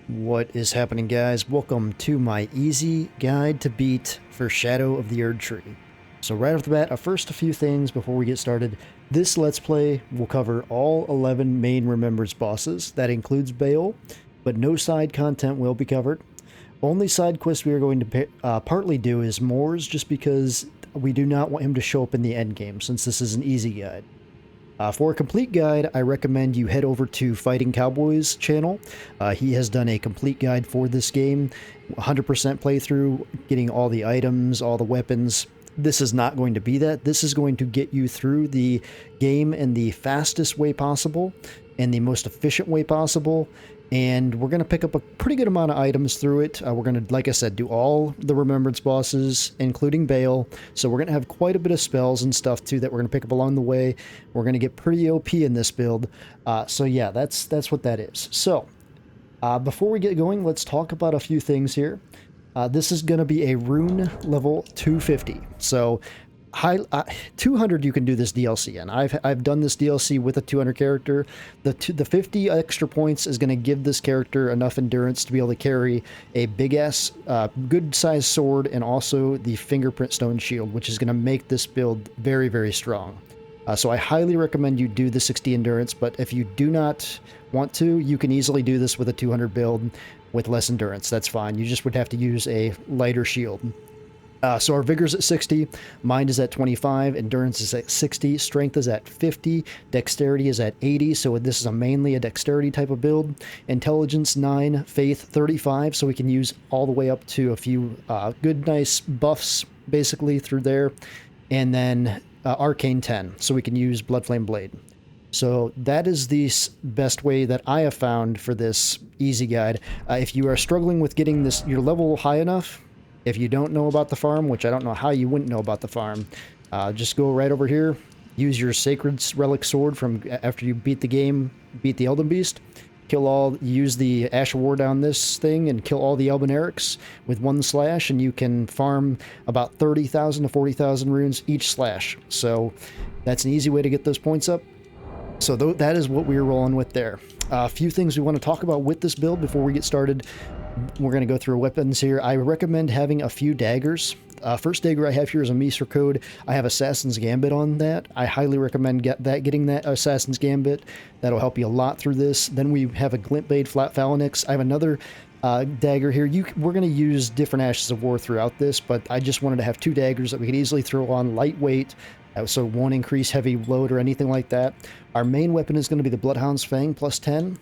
What is happening, guys? Welcome to my easy guide to beat for Shadow of the Erdtree. So right off the bat, first a few things before we get started. This Let's Play will cover all 11 main Remembrance bosses. That includes Bayle, but no side content will be covered. Only side quest we are going to partly do is Moore's, just because we do not want him to show up in the endgame, since this is an easy guide. For a complete guide, I recommend you head over to Fightin Cowboy's channel. He has done a complete guide for this game, 100% playthrough, getting all the items, all the weapons. This is not going to be that. This is going to get you through the game in the fastest way possible and the most efficient way possible. And we're going to pick up a pretty good amount of items through it. We're going to, like I said, do all the Remembrance bosses, including Bayle. So we're going to have quite a bit of spells and stuff, too, that we're going to pick up along the way. We're going to get pretty OP in this build. So yeah, that's what that is. So before we get going, let's talk about a few things here. This is going to be a rune level 250. So 200 you can do this DLC in. I've done this DLC with a 200 character. The 50 extra points is going to give this character enough endurance to be able to carry a big ass good sized sword and also the fingerprint stone shield, which is going to make this build very, very strong. So I highly recommend you do the 60 endurance, but if you do not want to, you can easily do this with a 200 build with less endurance. That's fine. You just would have to use a lighter shield. So our vigor's at 60, mind is at 25, endurance is at 60, strength is at 50, dexterity is at 80, so this is mainly a dexterity type of build, intelligence 9, faith 35, so we can use all the way up to a few good nice buffs basically through there, and then arcane 10, so we can use bloodflame blade. So that is the best way that I have found for this easy guide. If you are struggling with getting your level high enough, if you don't know about the farm, which I don't know how you wouldn't know about the farm, just go right over here, use your Sacred Relic Sword from after you beat the game, beat the Elden Beast, use the Ash of War down this thing and kill all the Albinaurics with one slash, and you can farm about 30,000 to 40,000 runes each slash. So that's an easy way to get those points up. So that is what we're rolling with there. A few things we want to talk about with this build before we get started. We're going to go through weapons here. I recommend having a few daggers. First dagger I have here is a Meester Code. I have Assassin's Gambit on that. I highly recommend getting that Assassin's Gambit. That'll help you a lot through this. Then we have a Glintblade Flat Phalanx. I have another dagger here. We're going to use different Ashes of War throughout this, but I just wanted to have two daggers that we could easily throw on lightweight, so it won't increase heavy load or anything like that. Our main weapon is going to be the Bloodhound's Fang plus 10.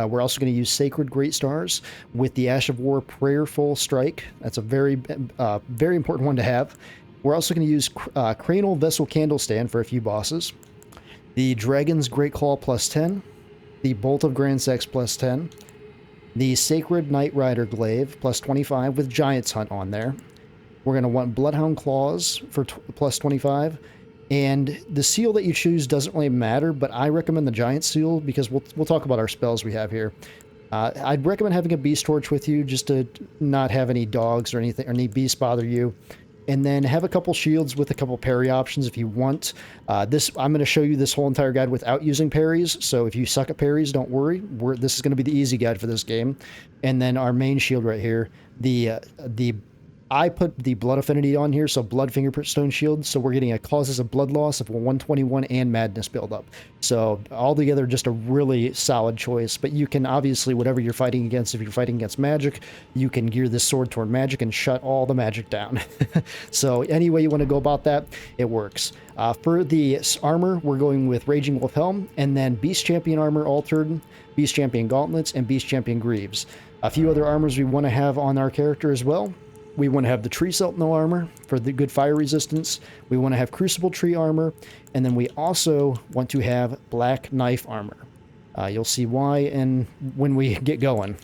We're also going to use Sacred Great Stars with the Ash of War Prayerful Strike. That's a very important one to have. We're also going to use Cranial Vessel Candle Stand for a few bosses. The Dragon's Great Claw plus 10. The Bolt of Grand Sex plus 10. The Sacred Night Rider Glaive plus 25 with Giant's Hunt on there. We're going to want Bloodhound Claws for plus 25. And the seal that you choose doesn't really matter, but I recommend the giant seal because we'll talk about our spells we have here. I'd recommend having a beast torch with you just to not have any dogs or anything or any beasts bother you. And then have a couple shields with a couple parry options if you want. I'm going to show you this whole entire guide without using parries, so if you suck at parries, don't worry. This is going to be the easy guide for this game. And then our main shield right here, I put the blood affinity on here, so blood fingerprint stone shield, so we're getting a causes of blood loss of 121 and madness buildup. So altogether just a really solid choice, but you can obviously, whatever you're fighting against, if you're fighting against magic, you can gear this sword toward magic and shut all the magic down. So any way you want to go about that, it works. For the armor, we're going with Raging Wolf Helm, and then Beast Champion Armor Altered, Beast Champion Gauntlets, and Beast Champion Greaves. A few other armors we want to have on our character as well. We want to have the Tree Sentinel armor for the good fire resistance. We want to have Crucible Tree armor. And then we also want to have Black Knife armor. You'll see why and when we get going.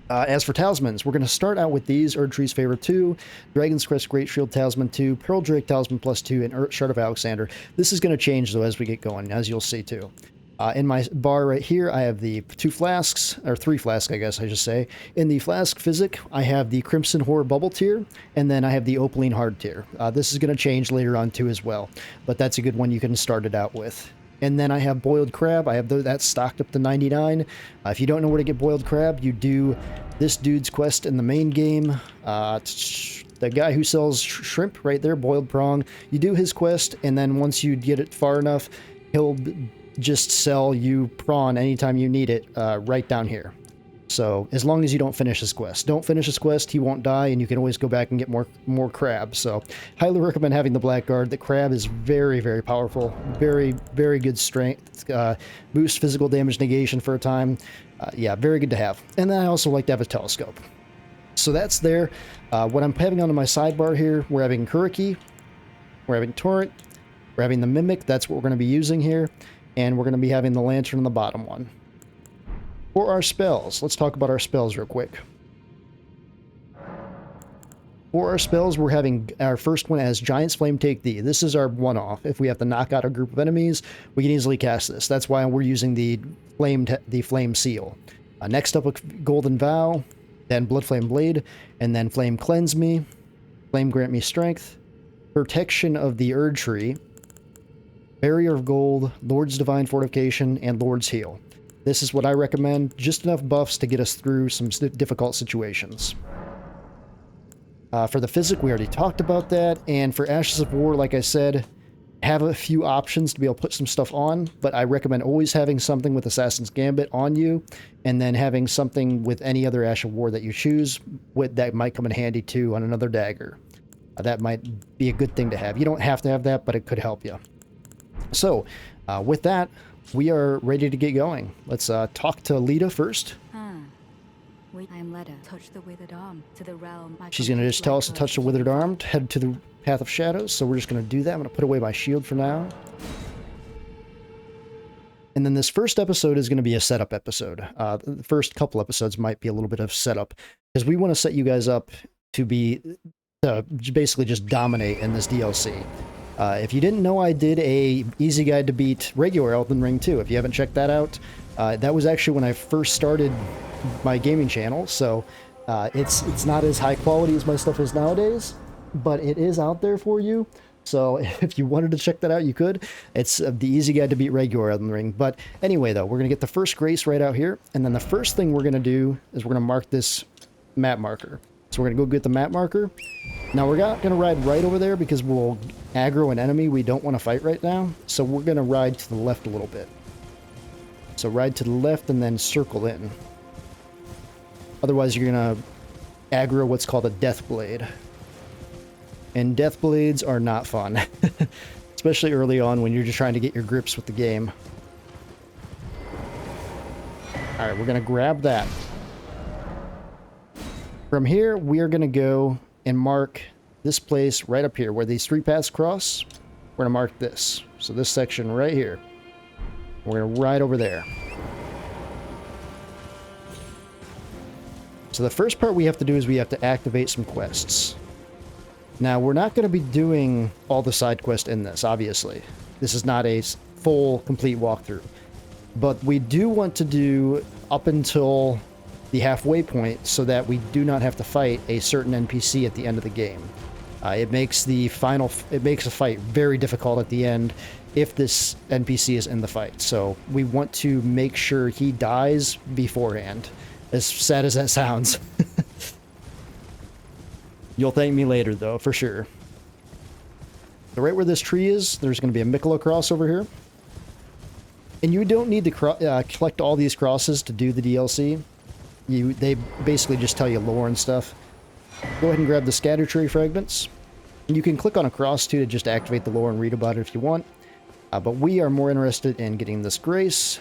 As for talismans, we're going to start out with these: Erdtree's Favor 2, Dragon's Crest Great Shield Talisman 2, Pearl Drake Talisman plus 2, and Shard of Alexander. This is going to change, though, as we get going, as you'll see, too. In my bar right here, I have the 2 flasks, or 3 flasks, I guess I should say. In the flask physic, I have the Crimson Horror Bubble tier, and then I have the Opaline Hard tier. This is going to change later on, too, as well, but that's a good one you can start it out with. And then I have boiled crab. I have that stocked up to 99. If you don't know where to get boiled crab, you do this dude's quest in the main game. The guy who sells shrimp right there, boiled prong. You do his quest, and then once you get it far enough, he'll just sell you prawn anytime you need it right down here. So as long as you don't finish his quest. Don't finish his quest, he won't die, and you can always go back and get more crab. So highly recommend having the blackguard. The crab is very, very powerful. Very, very good strength. Boost physical damage negation for a time. Yeah, very good to have. And then I also like to have a telescope. So that's there. What I'm having on my sidebar here, we're having Kuriki, we're having Torrent, we're having the Mimic. That's what we're going to be using here. And we're going to be having the Lantern on the bottom one. For our spells, let's talk about our spells real quick. For our spells, we're having our first one as Giant's Flame Take Thee. This is our one-off. If we have to knock out a group of enemies, we can easily cast this. That's why we're using the Flame Seal. Next up, a Golden Vow, then Blood Flame Blade, and then Flame Cleanse Me, Flame Grant Me Strength, Protection of the Erdtree, Barrier of Gold, Lord's Divine Fortification, and Lord's Heal. This is what I recommend, just enough buffs to get us through some difficult situations. For the Physic, we already talked about that, and for Ashes of War, like I said, have a few options to be able to put some stuff on, but I recommend always having something with Assassin's Gambit on you, and then having something with any other Ash of War that you choose that might come in handy too on another dagger. That might be a good thing to have. You don't have to have that, but it could help you. So, with that, we are ready to get going. Let's talk to Lita first. I am led to touch the withered arm to the realm. She's going to just tell us to touch the withered arm, to head to the Path of Shadows, so we're just going to do that. I'm going to put away my shield for now. And then this first episode is going to be a setup episode. The first couple episodes might be a little bit of setup, because we want to set you guys up to basically just dominate in this DLC. If you didn't know, I did a easy guide to beat regular Elden Ring 2. If you haven't checked that out, that was actually when I first started my gaming channel, so it's not as high quality as my stuff is nowadays, but it is out there for you. So if you wanted to check that out, you could. It's the easy guide to beat regular Elden Ring. But anyway, though, we're going to get the first grace right out here, and then the first thing we're going to do is we're going to mark this map marker. So we're going to go get the map marker. Now we're not going to ride right over there because we'll aggro an enemy we don't want to fight right now. So we're going to ride to the left a little bit. So ride to the left and then circle in. Otherwise you're going to aggro what's called a death blade. And death blades are not fun. Especially early on when you're just trying to get your grips with the game. Alright, we're going to grab that. From here, we are going to go and mark this place right up here where these three paths cross. We're going to mark this. So this section right here. We're going to ride over there. So the first part we have to do is we have to activate some quests. Now, we're not going to be doing all the side quests in this, obviously. This is not a full, complete walkthrough. But we do want to do up until the halfway point so that we do not have to fight a certain NPC at the end of the game. It makes a fight very difficult at the end if this NPC is in the fight. So we want to make sure he dies beforehand. As sad as that sounds. You'll thank me later, though, for sure. So right where this tree is, there's going to be a Mikola cross over here. And you don't need to collect all these crosses to do the DLC. They basically just tell you lore and stuff. Go ahead and grab the scatter tree fragments. And you can click on a cross, too, to just activate the lore and read about it if you want. But we are more interested in getting this grace.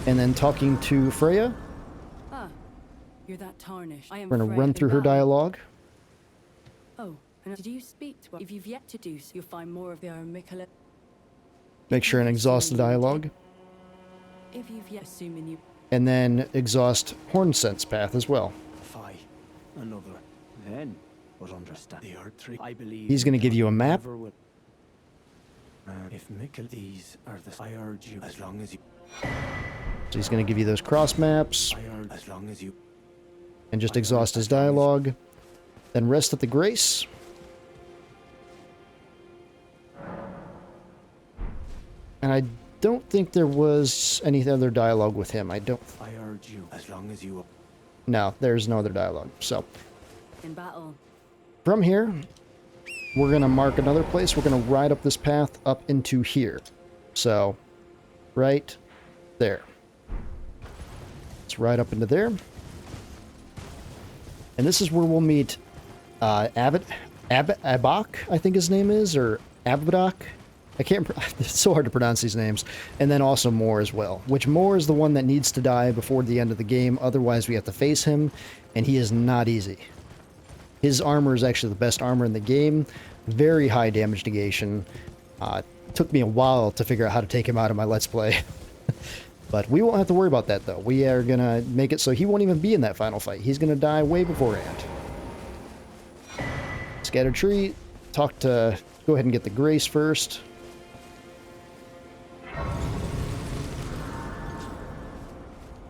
And then talking to Freya. You're that tarnished. We're going to run through her dialogue. Oh, and did you speak to her? If you've yet to do so, you'll find more of their Mikola. Make sure and exhaust the dialogue. If you've yet assuming you. And then exhaust Horn Sense path as well. Another. Then was understand the Erdtree. I believe he's going to give you a map. If Mikkel, these are the I urge you as long as you. So he's going to give you those cross maps. As long as you. And just exhaust his dialogue. Then rest at the grace. And I don't think there was any other dialogue with him. I don't... I urge you, as long as you... No, there's no other dialogue. So, In battle. from here, we're going to mark another place. We're going to ride up this path up into here. So, right there. Let's ride up into there. And this is where we'll meet Abak, I think his name is, or Abadak. I can't... It's so hard to pronounce these names. And then also Moore as well. Which Moore is the one that needs to die before the end of the game. Otherwise, we have to face him. And he is not easy. His armor is actually the best armor in the game. Very high damage negation. Took me a while to figure out how to take him out of my Let's Play. But we won't have to worry about that, though. We are going to make it so he won't even be in that final fight. He's going to die way beforehand. Scattered Tree. Go ahead and get the Grace first.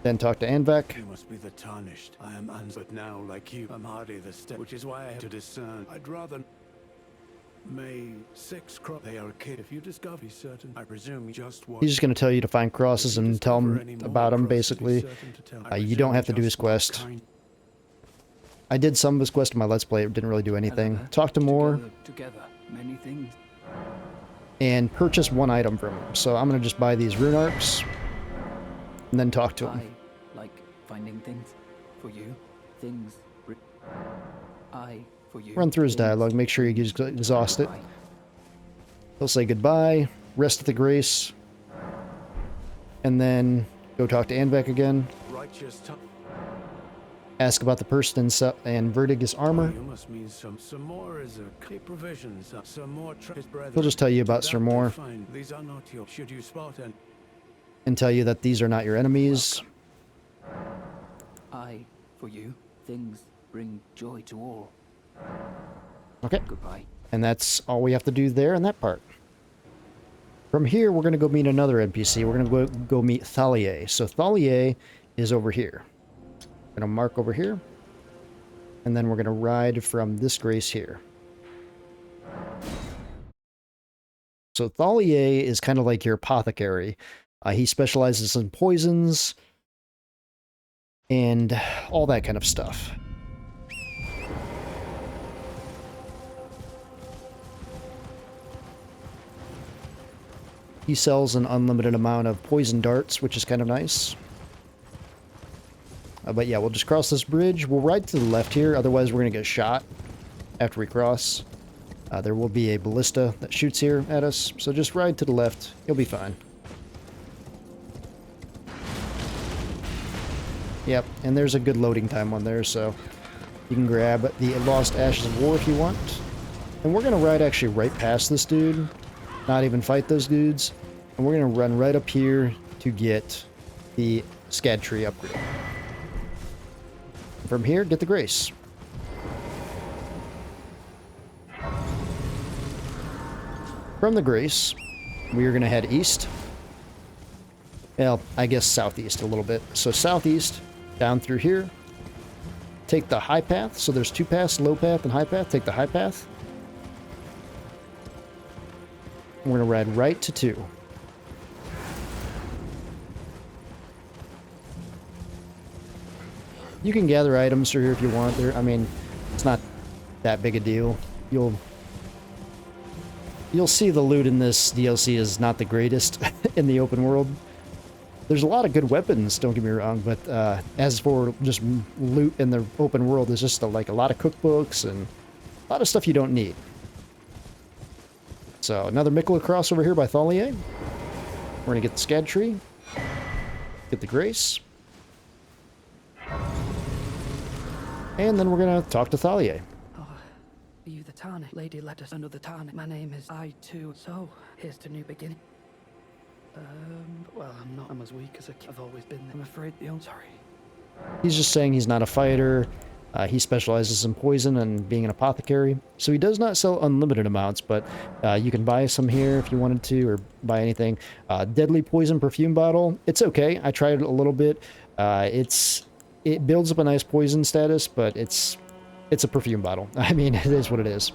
Then talk to Anvek. You must be the tarnished. I am but now, like you, I'm hardly the step, which is why I have to discern. I'd rather... May 6 cross. They are a kid. If you discover, be certain. I presume just what... He's just going to tell you to find crosses and tell him about him, basically. You don't have to do his quest. I did some of his quest in my Let's Play. It didn't really do anything. Talk to Moore. Together, many things. And purchase one item from him. So I'm going to just buy these rune arcs. And then talk to him. I like finding things for you. Things. For you. Run through his dialogue. Make sure he gets exhausted. He'll say goodbye. Rest at the Grace. And then go talk to Anvek again. Ask about the person and Vertigus armor. You must mean some more is a provisions. Some more He'll just tell you about Sir Moore. These are not your. Should you spot and tell you that these are not your enemies. I, for you, things bring joy to all. Okay. Goodbye. And that's all we have to do there in that part. From here, we're going to go meet another NPC. We're going to go meet Thalier. So Thalier is over here. We're going to mark over here. And then we're going to ride from this Grace here. So Thalier is kind of like your apothecary. He specializes in poisons and all that kind of stuff. He sells an unlimited amount of poison darts, which is kind of nice. But yeah, we'll just cross this bridge. We'll ride to the left here, otherwise we're going to get shot after we cross. There will be a ballista that shoots here at us, so just ride to the left. You'll be fine. Yep, and there's a good loading time on there, so you can grab the Lost Ashes of War if you want. And we're going to ride actually right past this dude. Not even fight those dudes. And we're going to run right up here to get the Scad Tree upgrade. From here, get the Grace. From the Grace, we are going to head east. Well, I guess southeast a little bit. So southeast, down through here. Take the high path. So there's two paths, low path and high path. Take the high path. We're going to ride right to 2. You can gather items through here if you want. I mean, it's not that big a deal. You'll see the loot in this DLC is not the greatest in the open world. There's a lot of good weapons, don't get me wrong, but as for just loot in the open world, there's just like a lot of cookbooks and a lot of stuff you don't need. So, another Mikula cross over here by Thalier. We're going to get the Scad Tree. Get the Grace. And then we're going to talk to Thalier. Oh, are you the Tarnish? Lady let us under the Tarnish. My name is I too. So, here's to new beginning. Well, I'm as weak as I've always been. I'm afraid sorry. He's just saying he's not a fighter. He specializes in poison and being an apothecary. So he does not sell unlimited amounts, but you can buy some here if you wanted to, or buy anything. Deadly poison perfume bottle. It's okay. I tried it a little bit. It builds up a nice poison status, but it's a perfume bottle. I mean, it is what it is.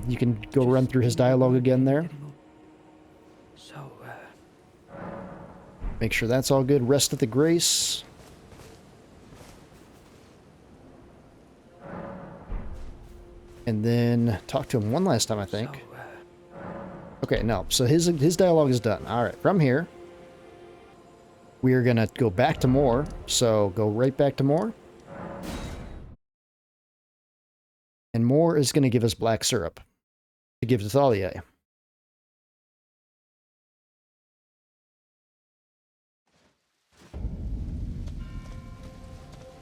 You can go run through his dialogue again there. So, Make sure that's all good. Rest of the grace. And then talk to him one last time, I think. Okay, no. So his dialogue is done. All right, from here, we are going to go back to more. So go right back to more. And more is going to give us black syrup to give to Thalia.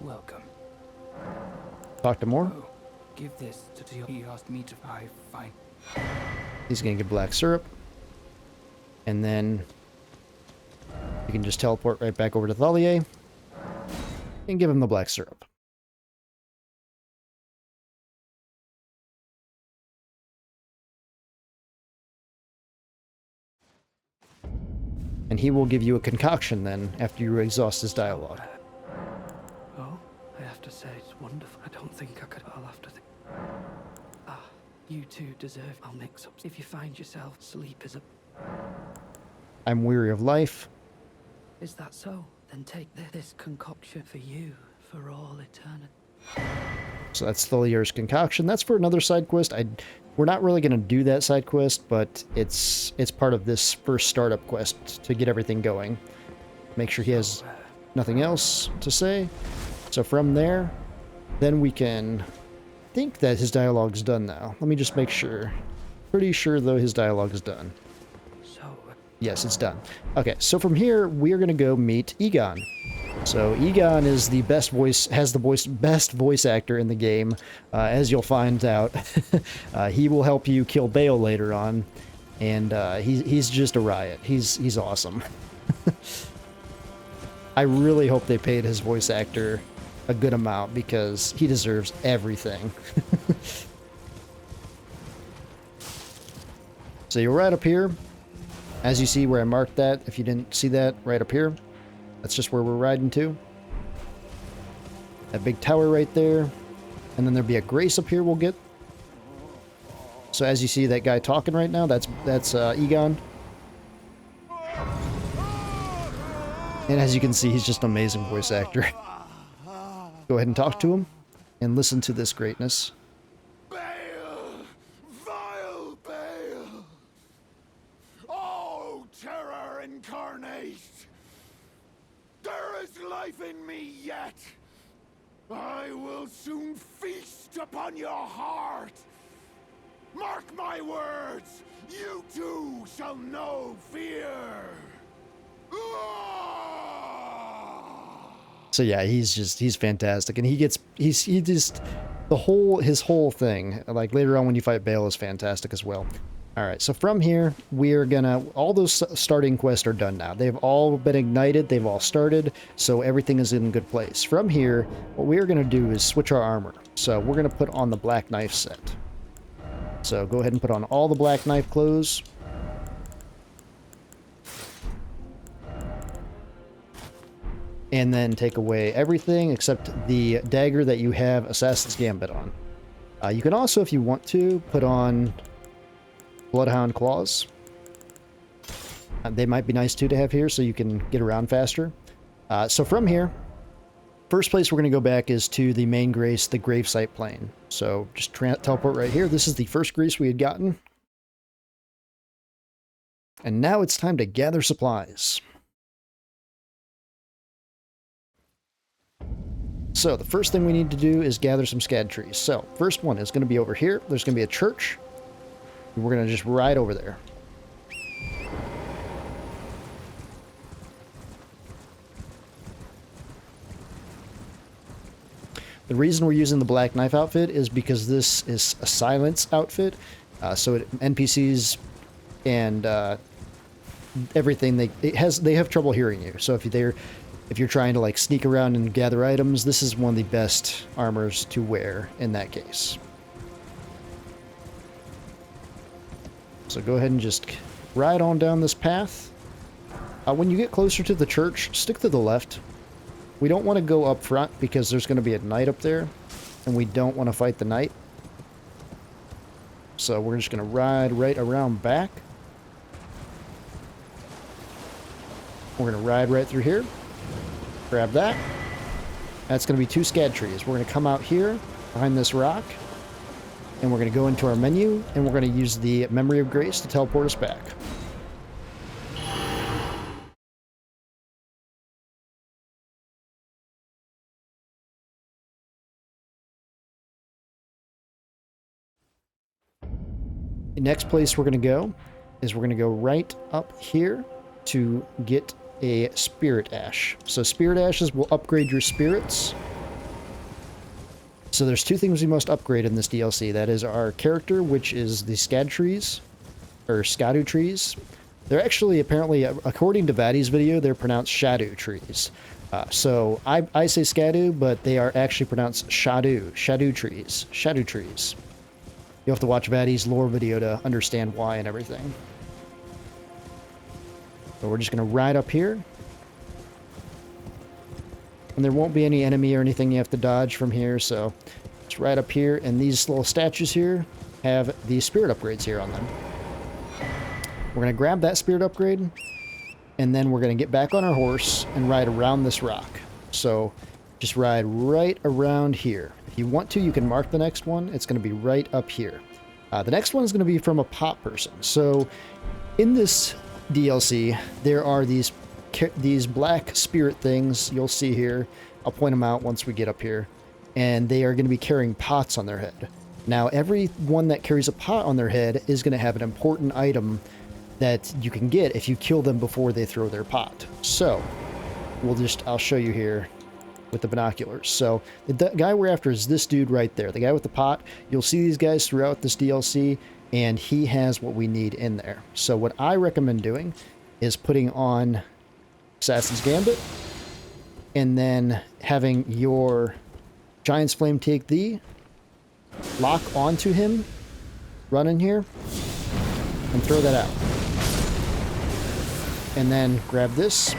Welcome. Talk to more. Oh, give this to you. He asked me to. Fine. He's going to get black syrup. And then you can just teleport right back over to Thalia and give him the black syrup. And he will give you a concoction then after you exhaust his dialogue. Oh, I have to say it's wonderful. I don't think I could. I'll have to think. Ah, you two deserve. I'll mix up. If you find yourself, sleep is a. I'm weary of life. Is that so? Then take this concoction for you for all eternity. So that's Thalia's concoction. That's for another side quest. We're not really going to do that side quest, but it's part of this first startup quest to get everything going. Make sure he has nothing else to say. So from there, then we can think that his dialogue's done now. Let me just make sure. Pretty sure, though, his dialogue is done. Yes, it's done. Okay, so from here, we're going to go meet Egon. So Egon is the best voice actor in the game, as you'll find out. He will help you kill Bayle later on, and he's just a riot. He's awesome. I really hope they paid his voice actor a good amount because he deserves everything. So you're right up here. As you see where I marked that, if you didn't see that, right up here. That's just where we're riding to. That big tower right there. And then there'll be a grace up here we'll get. So as you see that guy talking right now, that's Egon. And as you can see, he's just an amazing voice actor. Go ahead and talk to him and listen to this greatness. Bayle! Vile Bayle! Oh, terror incarnate! There is life in me yet! I will soon feast upon your heart! Mark my words! You too shall know fear! So yeah, he's fantastic, and his whole thing, like later on when you fight Bayle, is fantastic as well. All right, so from here, all those starting quests are done now. They've all been ignited, they've all started, so everything is in good place. From here, what we're gonna do is switch our armor. So we're gonna put on the black knife set. So go ahead and put on all the black knife clothes. And then take away everything except the dagger that you have Assassin's Gambit on. You can also, if you want to, put on Bloodhound Claws. They might be nice too to have here so you can get around faster. So from here, first place we're going to go back is to the main grace, the Gravesite plane. So just teleport right here. This is the first grace we had gotten. And now it's time to gather supplies. So the first thing we need to do is gather some scad trees. So first one is going to be over here. There's going to be a church. We're going to just ride over there. The reason we're using the black knife outfit is because this is a silence outfit. So NPCs and everything, they have trouble hearing you. So if you're trying to like sneak around and gather items, this is one of the best armors to wear in that case. So go ahead and just ride on down this path. When you get closer to the church, stick to the left. We don't want to go up front because there's going to be a knight up there, and we don't want to fight the knight. So we're just going to ride right around back. We're going to ride right through here. Grab that. That's going to be 2 scad trees. We're going to come out here behind this rock. And we're going to go into our menu. And we're going to use the Memory of Grace to teleport us back. The next place we're going to go is we're going to go right up here to get a Spirit Ash. So Spirit Ashes will upgrade your spirits. So there's 2 things we must upgrade in this DLC. That is our character, which is the Scad trees, or Scadu trees. They're actually, apparently, according to Vatty's video, they're pronounced Shadow trees. So I say Scadu, but they are actually pronounced Shadow trees. Shadow trees. You'll have to watch Vatty's lore video to understand why and everything. So we're just going to ride up here. And there won't be any enemy or anything you have to dodge from here, so just right up here. And these little statues here have the spirit upgrades here on them. We're going to grab that spirit upgrade, and then we're going to get back on our horse and ride around this rock. So just ride right around here. If you want to, you can mark the next one. It's going to be right up here. The next one is going to be from a pot person. So in this DLC, there are these black spirit things you'll see here. I'll point them out once we get up here. And they are going to be carrying pots on their head. Now, every one that carries a pot on their head is going to have an important item that you can get if you kill them before they throw their pot. So, I'll show you here with the binoculars. So, the guy we're after is this dude right there, the guy with the pot. You'll see these guys throughout this DLC, and he has what we need in there. So, what I recommend doing is putting on Assassin's Gambit, and then having your Giant's Flame take thee, lock onto him, run in here, and throw that out. And then grab this.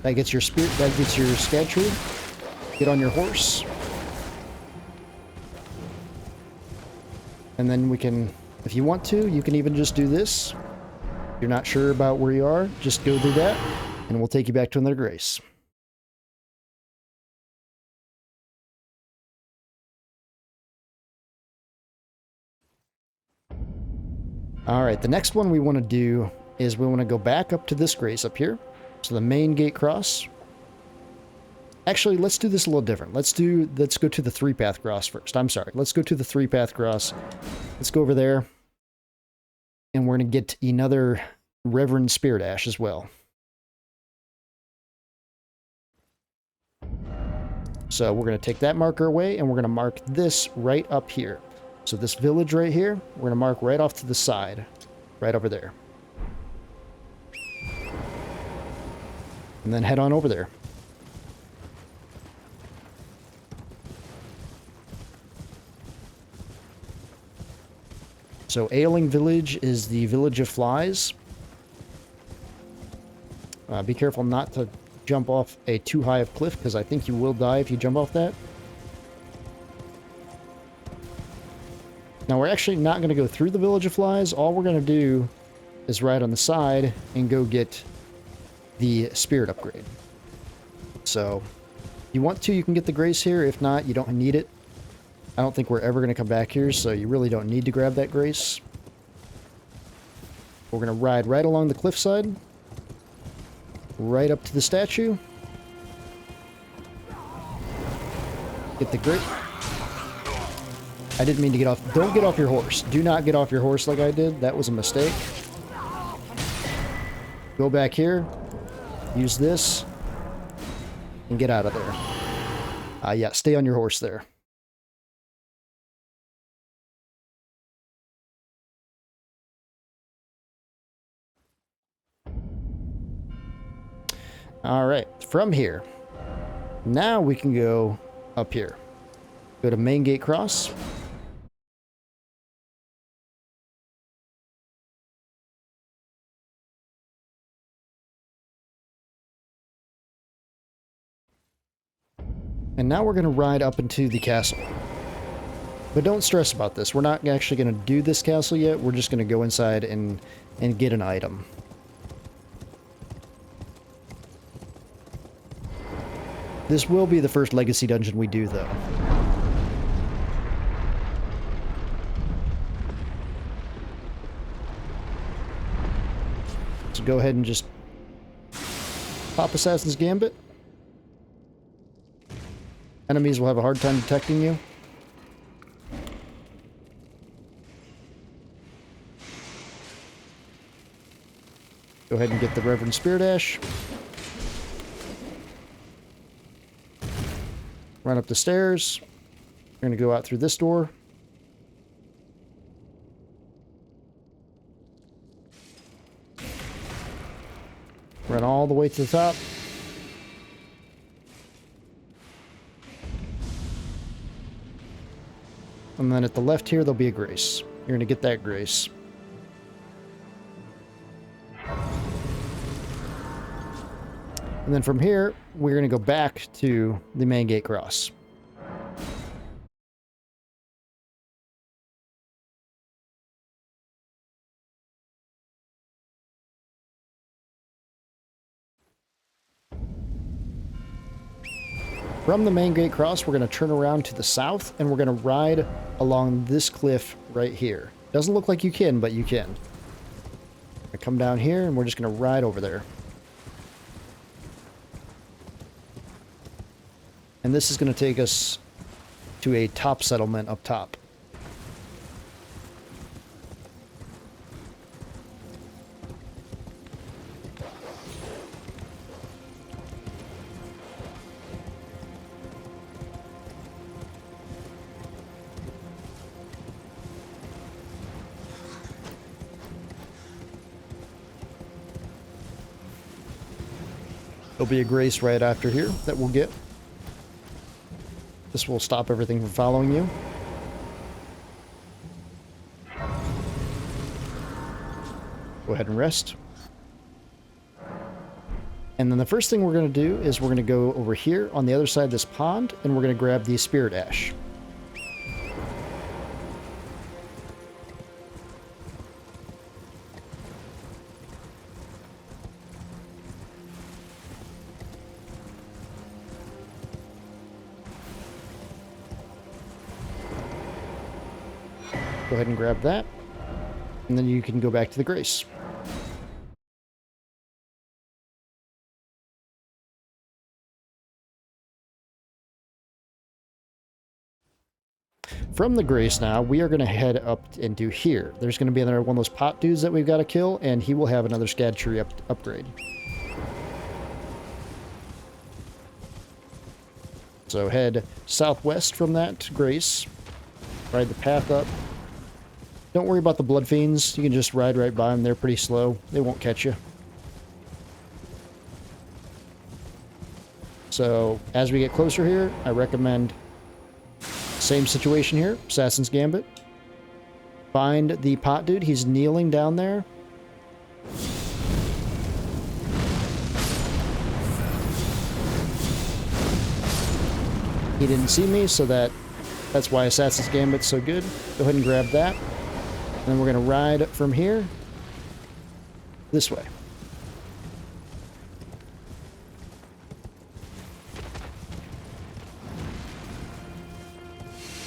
That gets your spirit, that gets your scad tree. Get on your horse. And then we can, if you want to, you can even just do this. If you're not sure about where you are, just go do that, and we'll take you back to another grace. Alright, the next one we want to do is we want to go back up to this grace up here. So the main gate cross. Actually, let's do this a little different. Let's go to the 3-path cross first. I'm sorry. Let's go to the 3-path cross. Let's go over there. And we're going to get another Reverend Spirit Ash as well. So we're going to take that marker away, and we're going to mark this right up here. So this village right here, we're going to mark right off to the side, right over there. And then head on over there. So Ailing Village is the Village of Flies. Be careful not to jump off a too high of cliff, because I think you will die if you jump off that. Now, we're actually not going to go through the Village of Flies. All we're going to do is ride on the side and go get the spirit upgrade. So, if you want to, you can get the grace here. If not, you don't need it. I don't think we're ever going to come back here, so you really don't need to grab that grace. We're going to ride right along the cliffside, right up to the statue. Get the grace. I didn't mean to get off. Don't get off your horse. Do not get off your horse like I did. That was a mistake. Go back here. Use this. And get out of there. Yeah, stay on your horse there. Alright, from here. Now we can go up here. Go to Main Gate Cross. And now we're going to ride up into the castle. But don't stress about this. We're not actually going to do this castle yet. We're just going to go inside and get an item. This will be the first legacy dungeon we do, though. So go ahead and just pop Assassin's Gambit. Enemies will have a hard time detecting you. Go ahead and get the Reverend Spirit Ash. Run up the stairs. We're going to go out through this door. Run all the way to the top. And then at the left here, there'll be a grace. You're going to get that grace. And then from here, we're going to go back to the main gate cross. From the main gate cross, we're going to turn around to the south, and we're going to ride along this cliff right here. Doesn't look like you can, but you can. Come down here, and we're just going to ride over there. And this is going to take us to a top settlement up top. There'll be a grace right after here that we'll get. This will stop everything from following you. Go ahead and rest. And then the first thing we're going to do is we're going to go over here on the other side of this pond, and we're going to grab the Spirit Ash. Go ahead and grab that, and then you can go back to the grace. From the grace now, we are going to head up into here. There's going to be another one of those pot dudes that we've got to kill, and he will have another scad tree upgrade. So head southwest from that grace, ride the path up. Don't worry about the blood fiends. You can just ride right by them. They're pretty slow. They won't catch you. So as we get closer here, I recommend same situation here. Assassin's Gambit. Find the pot dude. He's kneeling down there. He didn't see me, so that's why Assassin's Gambit's so good. Go ahead and grab that. And then we're going to ride from here this way.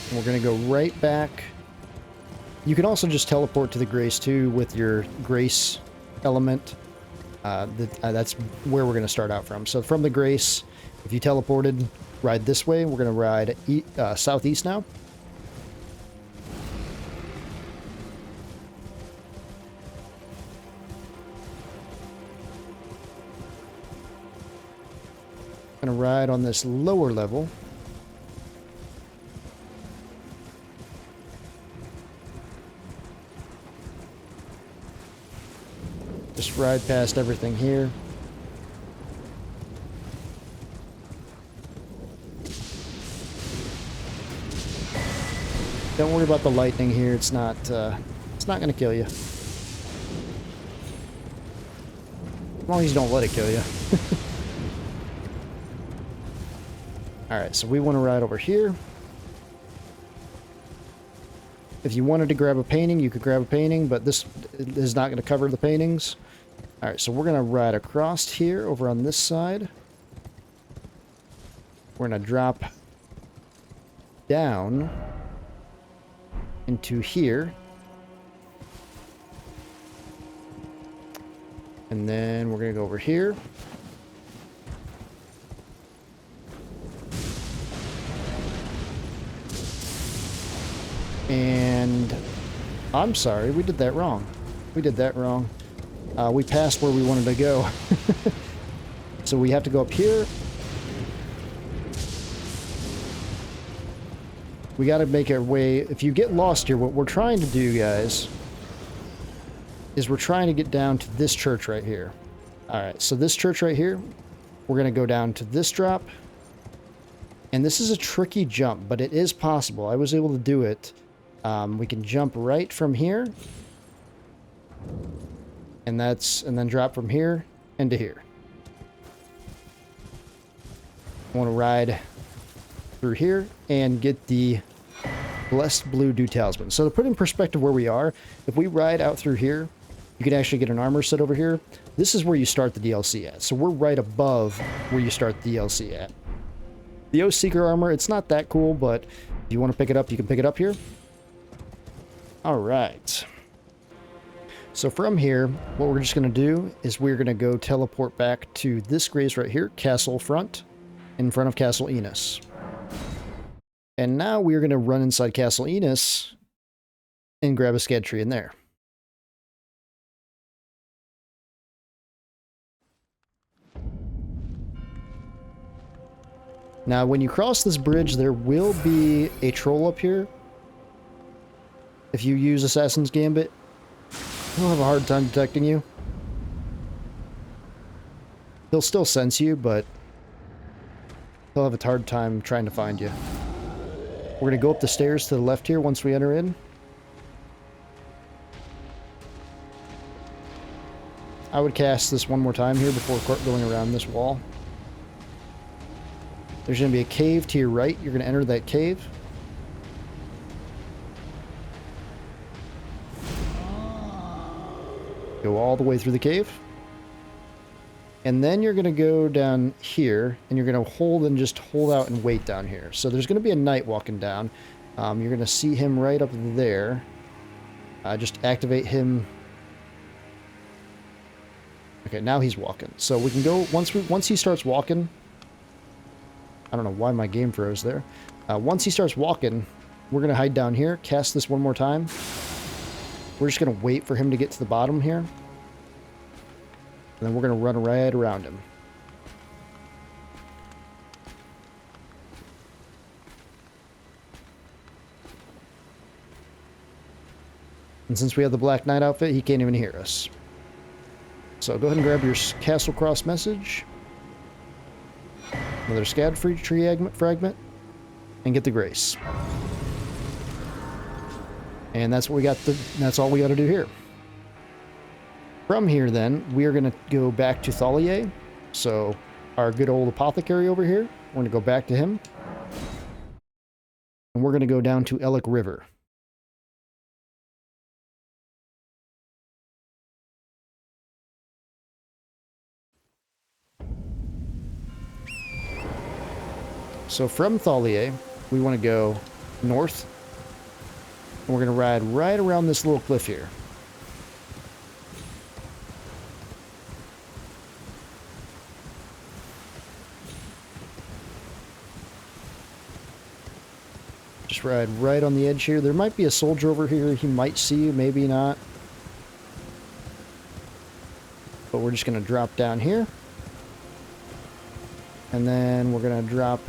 And we're going to go right back. You can also just teleport to the grace too with your grace element. That's where we're going to start out from. So from the grace, if you teleported, ride this way. We're going to ride southeast now. Going to ride on this lower level. Just ride past everything here. Don't worry about the lightning here. It's not going to kill you. As long as you don't let it kill you. Alright, so we want to ride over here. If you wanted to grab a painting, you could grab a painting, but this is not going to cover the paintings. Alright, so we're going to ride across here over on this side. We're going to drop down into here. And then we're going to go over here. And I'm sorry, we did that wrong. We did that wrong. We passed where we wanted to go. So we have to go up here. We got to make our way. If you get lost here, what we're trying to do, guys, is we're trying to get down to this church right here. Alright, so this church right here, we're going to go down to this drop. And this is a tricky jump, but it is possible. I was able to do it. We can jump right from here. And then drop from here into here. I want to ride through here and get the blessed blue dew talisman. So to put in perspective where we are, if we ride out through here, you can actually get an armor set over here. This is where you start the DLC at. So we're right above where you start the DLC at. The Oath Seeker armor, it's not that cool, but if you want to pick it up, you can pick it up here. Alright. So from here, what we're just going to do is we're going to go teleport back to this grace right here, Castle Front, in front of Castle Enos. And now we're going to run inside Castle Enos and grab a scad tree in there. Now, when you cross this bridge, there will be a troll up here. If you use Assassin's Gambit, he'll have a hard time detecting you. He'll still sense you, but he'll have a hard time trying to find you. We're going to go up the stairs to the left here once we enter in. I would cast this one more time here before going around this wall. There's going to be a cave to your right. You're going to enter that cave. Go all the way through the cave. And then you're going to go down here, and you're going to hold and just hold out and wait down here. So there's going to be a knight walking down. You're going to see him right up there. Just activate him. Okay, now he's walking. So we can go, once he starts walking, I don't know why my game froze there. Once he starts walking, we're going to hide down here, cast this one more time. We're just going to wait for him to get to the bottom here. And then we're going to run right around him. And since we have the Black Knight outfit, he can't even hear us. So go ahead and grab your Castle Cross message. Another scad tree fragment. And get the grace. And that's what we got. That's all we got to do here. From here, then, we are going to go back to Thalier. So, our good old apothecary over here. We're going to go back to him. And we're going to go down to Ellic River. So, from Thalier, we want to go north. And we're going to ride right around this little cliff here. Just ride right on the edge here. There might be a soldier over here. He might see you, maybe not. But we're just going to drop down here. And then we're going to drop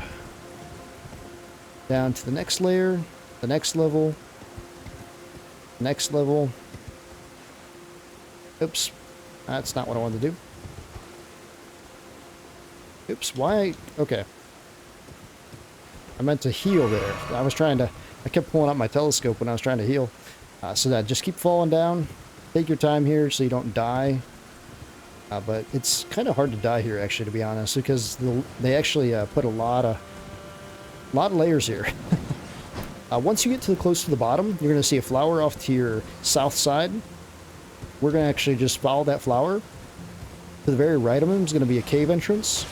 down to the next layer, the next level, next level. Oops, that's not what I wanted to do. Oops, why? Okay. I meant to heal there. I kept pulling out my telescope when I was trying to heal. So that, just keep falling down. Take your time here so you don't die. But it's kind of hard to die here, actually, to be honest, because they actually put a lot of layers here. Once you get close to the bottom, you're going to see a flower off to your south side. We're going to actually just follow that flower. To the very right of him is going to be a cave entrance.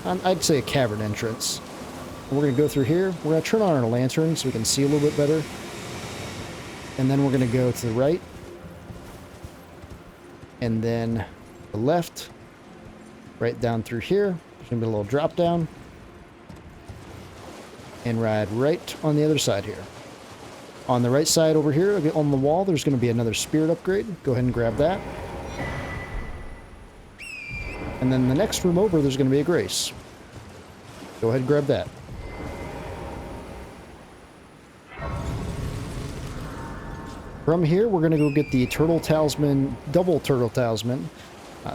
I'd say a cavern entrance. And we're going to go through here. We're going to turn on our lantern so we can see a little bit better. And then we're going to go to the right. And then the left. Right down through here. There's going to be a little drop down. And ride right on the other side here. On the right side over here, on the wall, there's going to be another spirit upgrade. Go ahead and grab that. And then the next room over, there's going to be a grace. Go ahead and grab that. From here, we're going to go get the turtle talisman, double turtle talisman.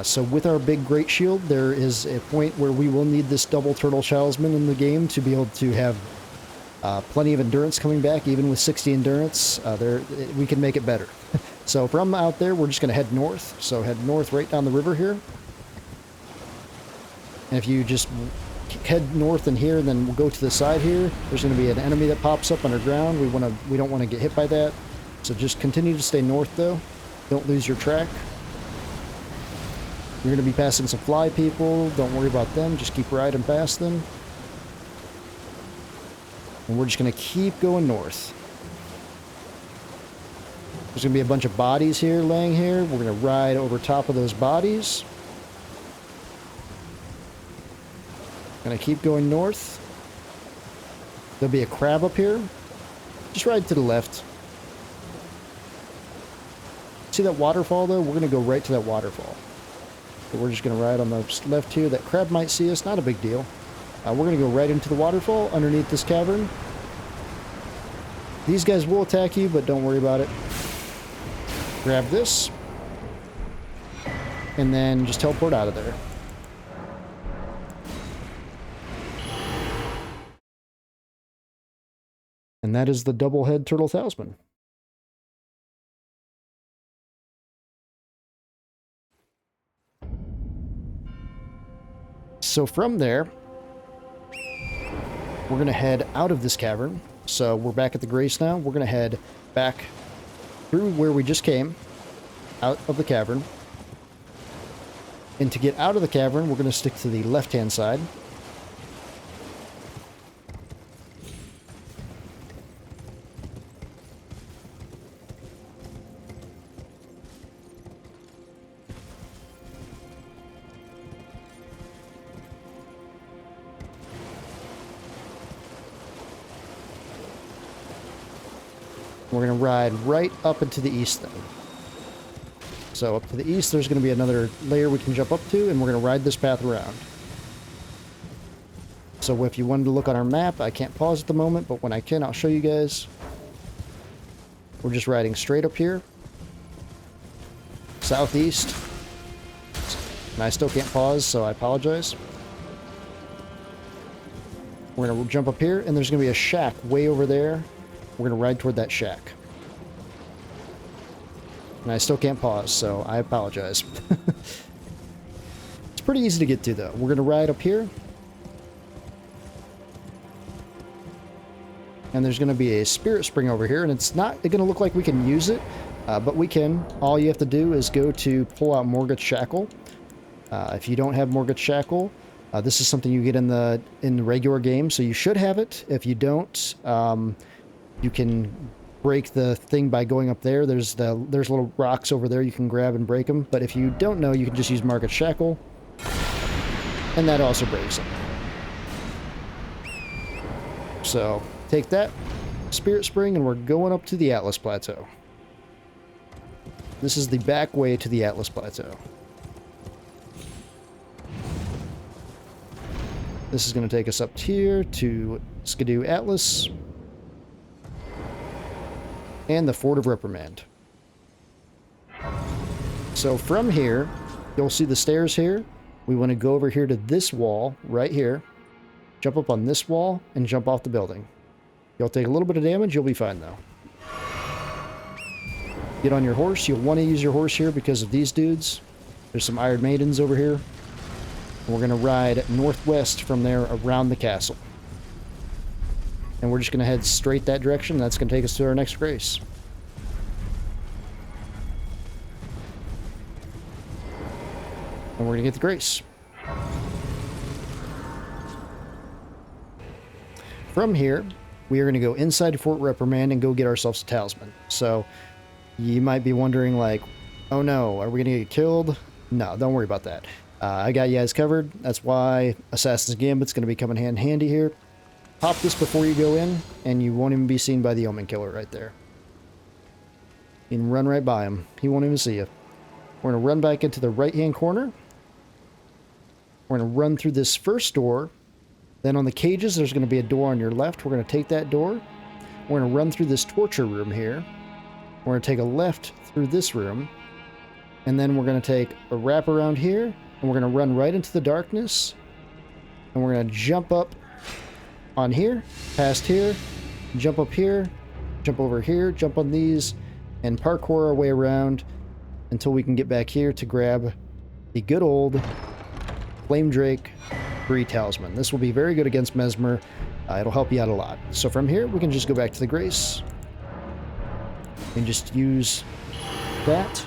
So with our big great shield, there is a point where we will need this double turtle talisman in the game to be able to have plenty of endurance coming back. Even with 60 endurance, we can make it better. So from out there, we're just going to head north. So head north right down the river here. And if you just head north and here, then we'll go to the side here. There's going to be an enemy that pops up underground. We don't want to get hit by that. So just continue to stay north though. Don't lose your track. You're going to be passing some fly people. Don't worry about them. Just keep riding past them. And we're just going to keep going north. There's going to be a bunch of bodies here laying here. We're going to ride over top of those bodies. Going to keep going north. There'll be a crab up here. Just ride to the left. See that waterfall though? We're going to go right to that waterfall. So we're just going to ride on the left here. That crab might see us. Not a big deal. We're going to go right into the waterfall underneath this cavern. These guys will attack you, but don't worry about it. Grab this. And then just teleport out of there. And that is the double head turtle talisman. So from there, we're going to head out of this cavern. So we're back at the Grace now. We're going to head back through where we just came, out of the cavern. And to get out of the cavern, we're going to stick to the left-hand side. We're going to ride right up into the east then. So up to the east, there's going to be another layer we can jump up to, and we're going to ride this path around. So if you wanted to look on our map, I can't pause at the moment, but when I can, I'll show you guys. We're just riding straight up here. Southeast. And I still can't pause, so I apologize. We're going to jump up here, and there's going to be a shack way over there. We're going to ride toward that shack. And I still can't pause, so I apologize. It's pretty easy to get to, though. We're going to ride up here. And there's going to be a spirit spring over here, and it's not going to look like we can use it, but we can. All you have to do is go to pull out Morgoth's Shackle. If you don't have Morgoth's Shackle, this is something you get in the regular game, so you should have it. If you don't, you can break the thing by going up there. There's little rocks over there you can grab and break them. But if you don't know, you can just use Morgoth's Shackle, and that also breaks them. So take that Spirit Spring, and we're going up to the Atlas Plateau. This is the back way to the Atlas Plateau. This is going to take us up here to Skidoo Atlas and the Fort of Reprimand. So from here, you'll see the stairs here. We want to go over here to this wall right here, jump up on this wall, and jump off the building. You'll take a little bit of damage, you'll be fine though. Get on your horse. You'll want to use your horse here because of these dudes. There's some Iron Maidens over here. And we're going to ride northwest from there around the castle. And we're just going to head straight that direction. That's going to take us to our next grace. And we're going to get the grace. from here, we are going to go inside Fort Reprimand and go get ourselves a talisman. So you might be wondering, like, oh no, are we going to get killed? No, don't worry about that. I got you guys covered. That's why Assassin's Gambit's going to be coming handy here. Pop this before you go in, and you won't even be seen by the Omen Killer right there. You can run right by him. He won't even see you. We're going to run back into the right-hand corner. We're going to run through this first door. Then on the cages, there's going to be a door on your left. We're going to take that door. We're going to run through this torture room here. We're going to take a left through this room. And then we're going to take a wrap around here. And we're going to run right into the darkness. And we're going to jump up on here, past here, jump up here, jump over here, jump on these, and parkour our way around until we can get back here to grab the good old Flame Drake Bree Talisman. This will be very good against Mesmer. It'll help you out a lot. So from here, we can just go back to the Grace and just use that.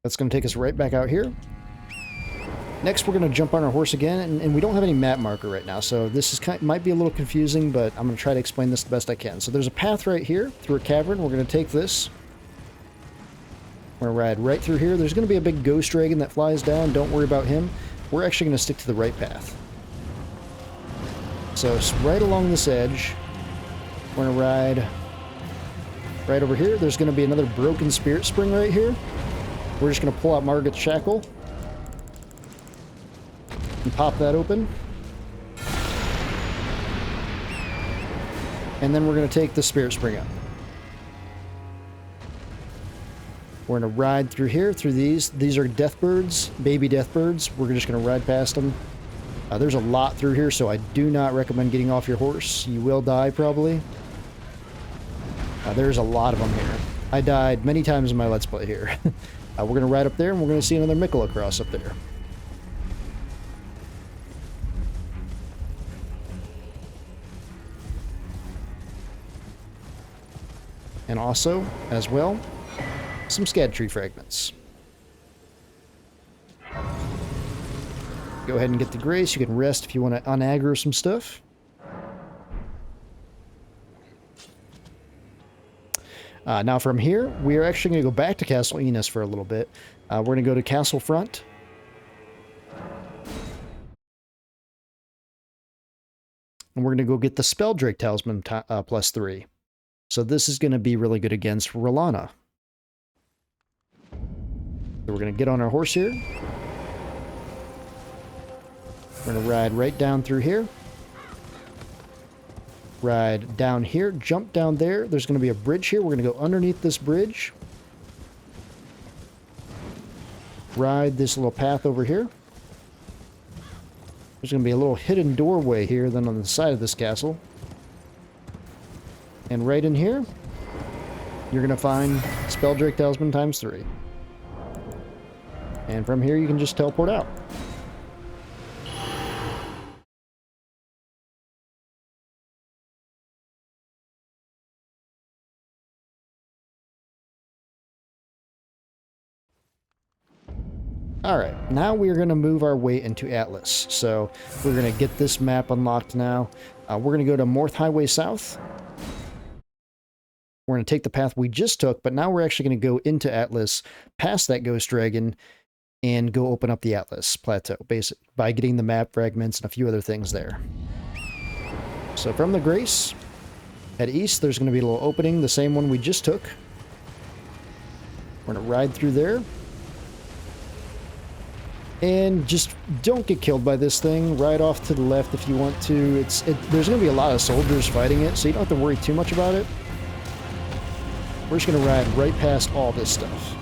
That's going to take us right back out here. Next, we're going to jump on our horse again, and we don't have any map marker right now, so this is might be a little confusing, but I'm going to try to explain this the best I can. So there's a path right here through a cavern. We're going to take this. We're going to ride right through here. There's going to be a big ghost dragon that flies down. Don't worry about him. We're actually going to stick to the right path. So it's right along this edge. We're going to ride right over here. There's going to be another broken spirit spring right here. We're just going to pull out Margaret's Shackle and pop that open. And then we're going to take the Spirit Spring up. We're going to ride through here, through these. These are deathbirds, baby deathbirds. We're just going to ride past them. There's a lot through here, so I do not recommend getting off your horse. You will die, probably. There's a lot of them here. I died many times in my Let's Play here. We're going to ride up there, and we're going to see another Mikkel cross up there. And also, as well, some Scad Tree fragments. Go ahead and get the Grace. You can rest if you want to unaggro some stuff. Now from here, we are actually going to go back to Castle Enos for a little bit. We're going to go to Castle Front. And we're going to go get the Spell Drake Talisman +3. So this is going to be really good against Rolana. So we're going to get on our horse here. We're going to ride right down through here. Ride down here, jump down there. There's going to be a bridge here. We're going to go underneath this bridge. Ride this little path over here. There's going to be a little hidden doorway here then on the side of this castle. And right in here, you're going to find Spell Drake Talisman ×3. And from here, you can just teleport out. Alright, now we're going to move our way into Atlas. So we're going to get this map unlocked now. We're going to go to Morth Highway South. We're going to take the path we just took, but now we're actually going to go into Atlas, past that Ghost Dragon, and go open up the Atlas Plateau, by getting the map fragments and a few other things there. So from the Grace, head east, there's going to be a little opening, the same one we just took. We're going to ride through there. And just don't get killed by this thing. Ride off to the left if you want to. There's going to be a lot of soldiers fighting it, so you don't have to worry too much about it. We're just going to ride right past all this stuff.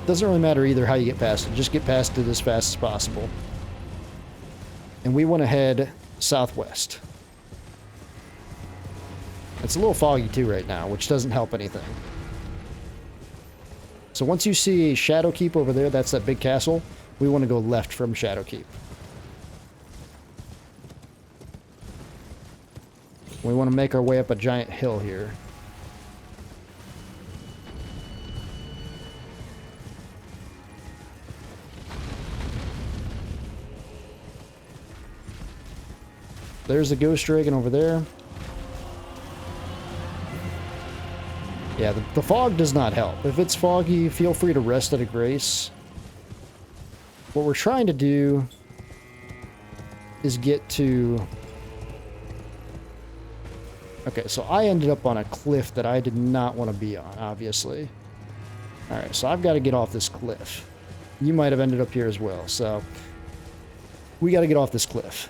Doesn't really matter either how you get past it. Just get past it as fast as possible. And we want to head southwest. It's a little foggy too right now, which doesn't help anything. So once you see Shadowkeep over there, that's that big castle, we want to go left from Shadowkeep. We want to make our way up a giant hill here. There's a ghost dragon over there. Yeah, the fog does not help. If it's foggy, feel free to rest at a grace. What we're trying to do is get to... Okay, so I ended up on a cliff that I did not want to be on, obviously. Alright, so I've got to get off this cliff. You might have ended up here as well, so... We got to get off this cliff.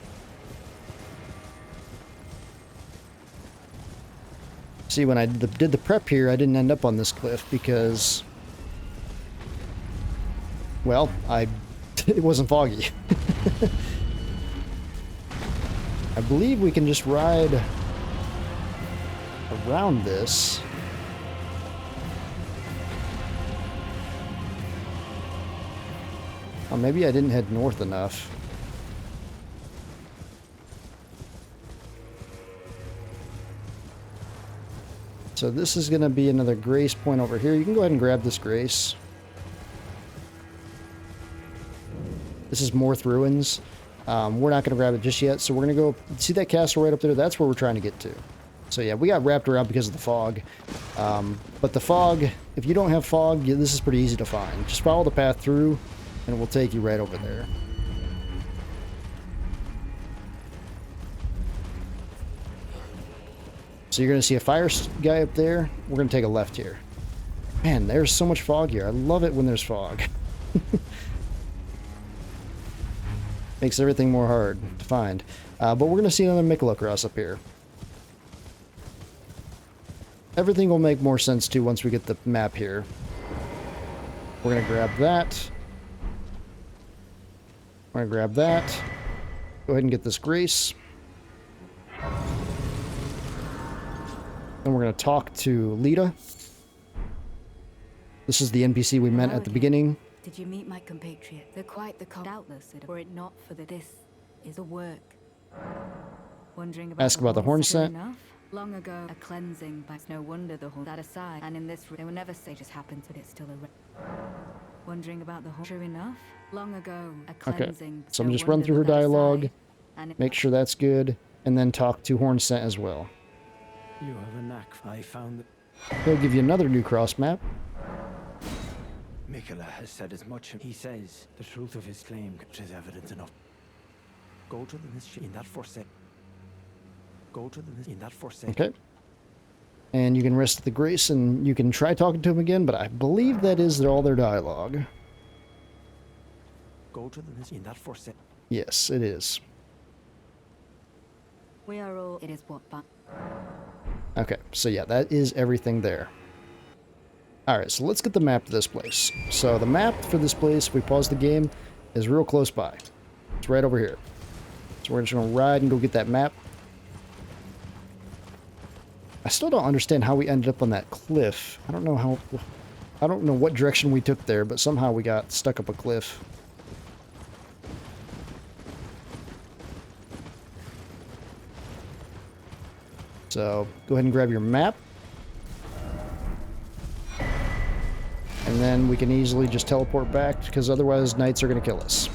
See, when I did the prep here, I didn't end up on this cliff because... Well, it wasn't foggy. I believe we can just ride around this. Oh, maybe I didn't head north enough. So this is going to be another grace point over here. You can go ahead and grab this grace. This is Morth Ruins. We're not going to grab it just yet, so we're going to go... See that castle right up there? That's where we're trying to get to. So yeah, we got wrapped around because of the fog. But the fog, if you don't have fog, this is pretty easy to find. Just follow the path through, and it will take you right over there. So you're going to see a fire guy up there. We're going to take a left here. Man, there's so much fog here. I love it when there's fog. Makes everything more hard to find. But we're going to see another Mikula cross up here. Everything will make more sense too once we get the map here. We're going to grab that. We're going to grab that. Go ahead and get this grace. Then we're going to talk to Lita. This is the NPC we met at the beginning. Did you meet my compatriot? They're quite the doubtless, were it not for this is a work. Wondering about Ask about the horn set. Enough? Long ago, a cleansing, but it's no wonder the horn that aside. And in this, they will never say just happened, but it's still a. Wondering about the horn. True enough. Long ago, a cleansing. Okay, so I'm just run through her dialogue, make sure that's good, and then talk to horn set as well. You have a knack. I found that He'll give you another new cross map. Mikula has said as much. He says the truth of his claim is evident enough. Go to the mission in that forsaken. Go to the in that forsaken. Okay. And you can rest the grace, and you can try talking to him again, but I believe that is all their dialogue. Go to the mission in that forsaken. Yes, it is. We are all. It is what. Okay, so yeah, that is everything there. Alright, so let's get the map to this place. So the map for this place, if we pause the game, is real close by. It's right over here. So we're just going to ride and go get that map. I still don't understand how we ended up on that cliff. I don't know what direction we took there, but somehow we got stuck up a cliff. So go ahead and grab your map. And then we can easily just teleport back, because otherwise knights are going to kill us.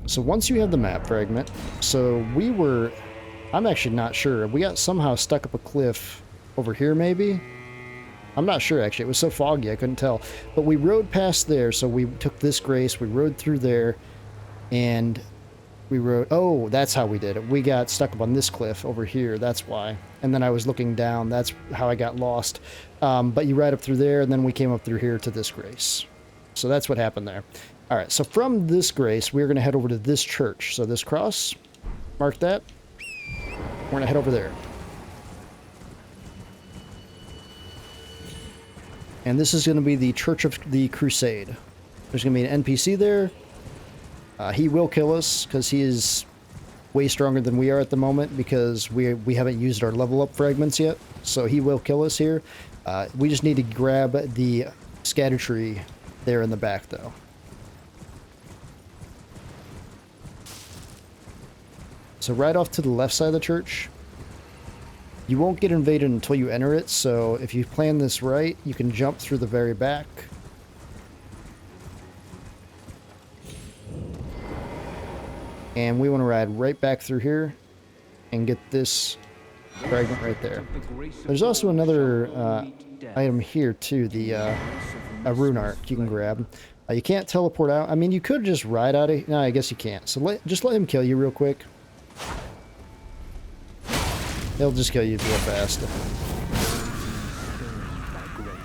So once you have the map fragment, I'm actually not sure. We got somehow stuck up a cliff over here maybe? I'm not sure, actually. It was so foggy, I couldn't tell. But we rode past there, so we took this grace, we rode through there, and we rode... Oh, that's how we did it. We got stuck up on this cliff over here, that's why. And then I was looking down, that's how I got lost. But you ride up through there, and then we came up through here to this grace. So that's what happened there. Alright, so from this grace, we're going to head over to this church. So this cross, mark that. We're going to head over there. And this is going to be the Church of the Crusade. There's going to be an NPC there. He will kill us because he is way stronger than we are at the moment because we haven't used our level up fragments yet. So he will kill us here. We just need to grab the scatter tree there in the back though. So right off to the left side of the church, You won't get invaded until you enter it, so if you plan this right, you can jump through the very back. And we want to ride right back through here and get this fragment right there. There's also another item here too, the a rune arc you can grab. You can't teleport out. I mean, you could just ride out of... No, I guess you can't. So just let him kill you real quick. He'll just kill you real fast.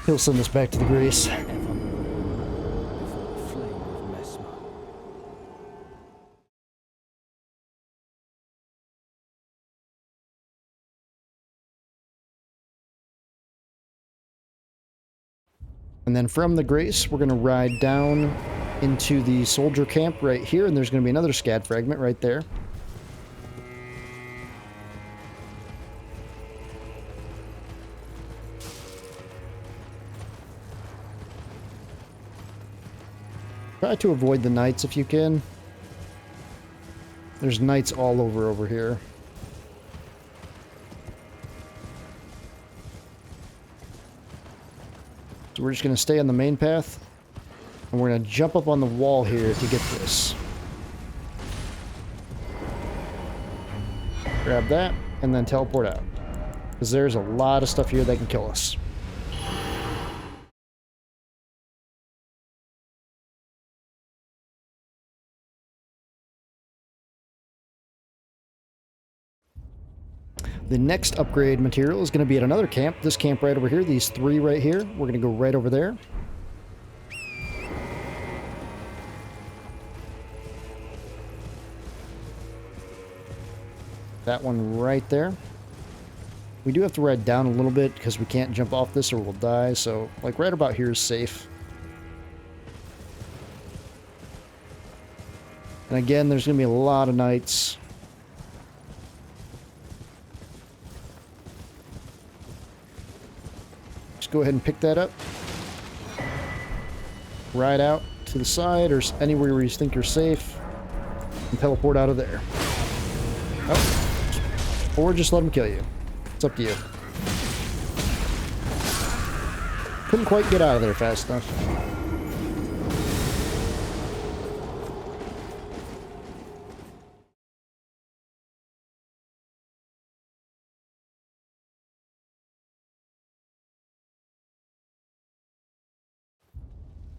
He'll send us back to the Grace. And then from the Grace, we're going to ride down into the soldier camp right here, and there's going to be another scad fragment right there. Try to avoid the knights if you can. There's knights all over here. So we're just going to stay on the main path, and we're going to jump up on the wall here to get this. Grab that, and then teleport out. Because there's a lot of stuff here that can kill us. The next upgrade material is going to be at another camp. This camp right over here, these three right here. We're going to go right over there. That one right there. We do have to ride down a little bit because we can't jump off this or we'll die. So, like, right about here is safe. And again, there's going to be a lot of knights. Go ahead and pick that up. Ride out to the side or anywhere where you think you're safe. And teleport out of there. Oh. Or just let them kill you. It's up to you. Couldn't quite get out of there fast enough.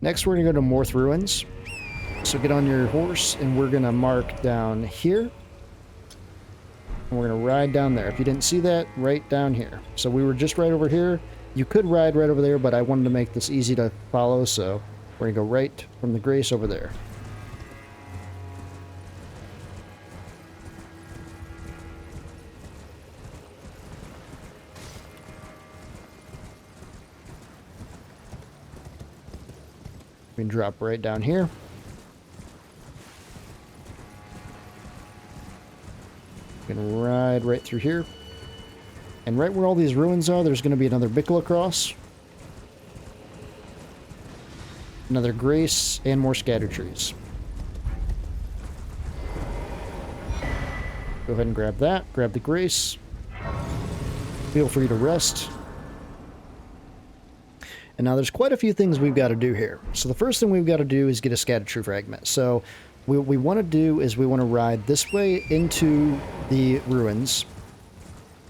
Next, we're going to go to Morth Ruins. So get on your horse, and we're going to mark down here. And we're going to ride down there. If you didn't see that, right down here. So we were just right over here. You could ride right over there, but I wanted to make this easy to follow, so we're going to go right from the Grace over there. We can drop right down here. We can ride right through here. And right where all these ruins are, there's going to be another Bickle cross. Another Grace, and more scatter trees. Go ahead and grab that. Grab the Grace. Feel free to rest. And now there's quite a few things we've got to do here. So the first thing we've got to do is get a scatter tree fragment. So what we want to do is we want to ride this way into the ruins.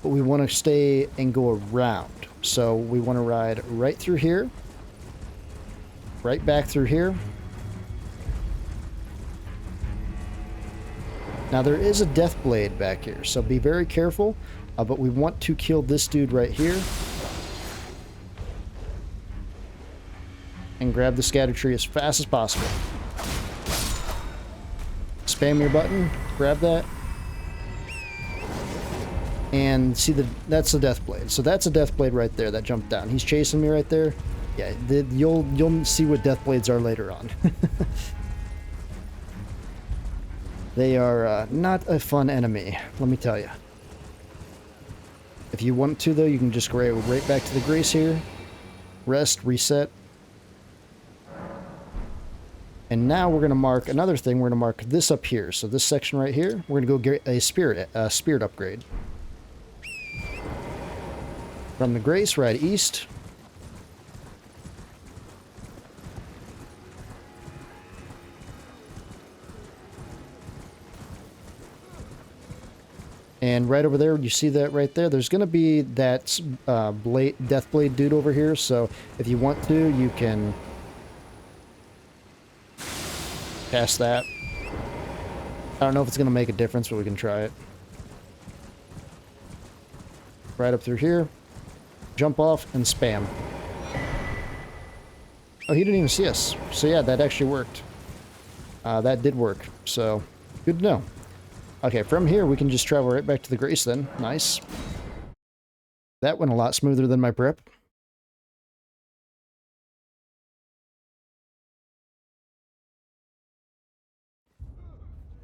But we want to stay and go around. So we want to ride right through here. Right back through here. Now there is a death blade back here. So be very careful. But we want to kill this dude right here. And grab the scatter tree as fast as possible. Spam your button, grab that. And see, that's the death blade. So that's a death blade right there that jumped down. He's chasing me right there. Yeah, you'll see what death blades are later on. They are not a fun enemy, let me tell you. If you want to, though, you can just go right back to the Grace here. Rest, reset. And now we're going to mark another thing. We're going to mark this up here. So this section right here, we're going to go get a spirit upgrade. From the Grace, ride east. And right over there, you see that right there? There's going to be that death blade dude over here, so if you want to, you can cast that. I don't know if it's going to make a difference, but we can try it. Right up through here. Jump off and spam. Oh, he didn't even see us. So yeah, that actually worked. That did work, so good to know. Okay, from here we can just travel right back to the Grace then. Nice. That went a lot smoother than my prep.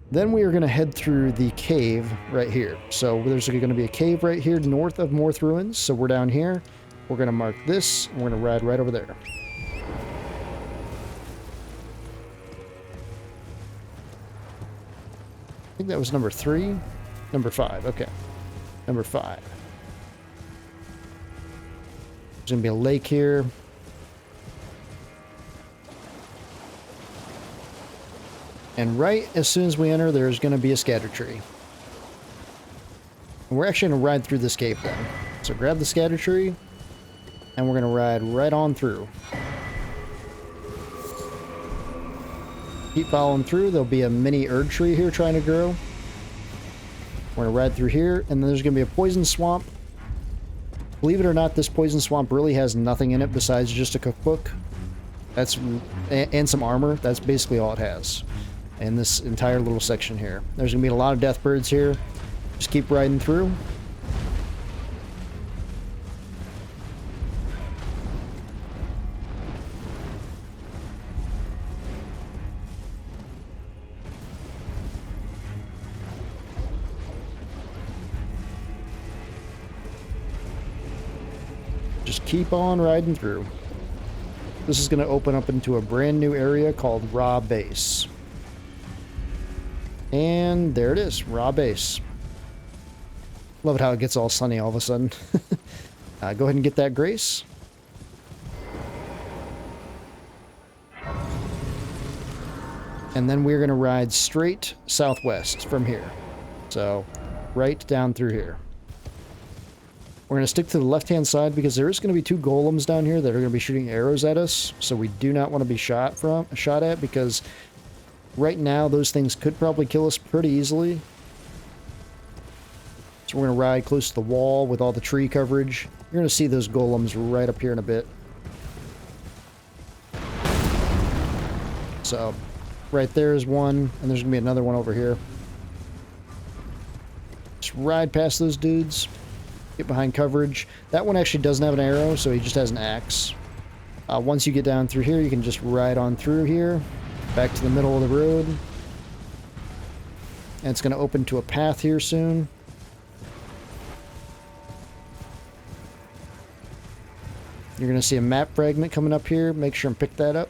Then we are going to head through the cave right here. So there's going to be a cave right here north of Morth Ruins. So we're down here. We're going to mark this, and we're going to ride right over there. I think that was number 3. Number 5, okay. Number 5. There's going to be a lake here. And right as soon as we enter, there's going to be a scatter tree. And we're actually going to ride through this cave then. So grab the scatter tree, and we're going to ride right on through. Keep following through. There'll be a mini Erdtree here trying to grow. We're going to ride through here, and then there's going to be a poison swamp. Believe it or not, this poison swamp really has nothing in it besides just a cookbook. And some armor. That's basically all it has. And this entire little section here. There's going to be a lot of death birds here. Just keep riding through. Just keep on riding through. This is going to open up into a brand new area called Raw Base. And there it is, Raw Base. Love it how it gets all sunny all of a sudden. Go ahead and get that Grace. And then we're going to ride straight southwest from here. So, right down through here. We're going to stick to the left-hand side because there is going to be 2 golems down here that are going to be shooting arrows at us. So we do not want to be shot at because right now those things could probably kill us pretty easily. So we're going to ride close to the wall with all the tree coverage. You're going to see those golems right up here in a bit. So right there is one, and there's going to be another one over here. Just ride past those dudes. Get behind coverage. That one actually doesn't have an arrow, so he just has an axe. Once you get down through here, you can just ride on through here, back to the middle of the road. And it's going to open to a path here soon. You're going to see a map fragment coming up here. Make sure and pick that up.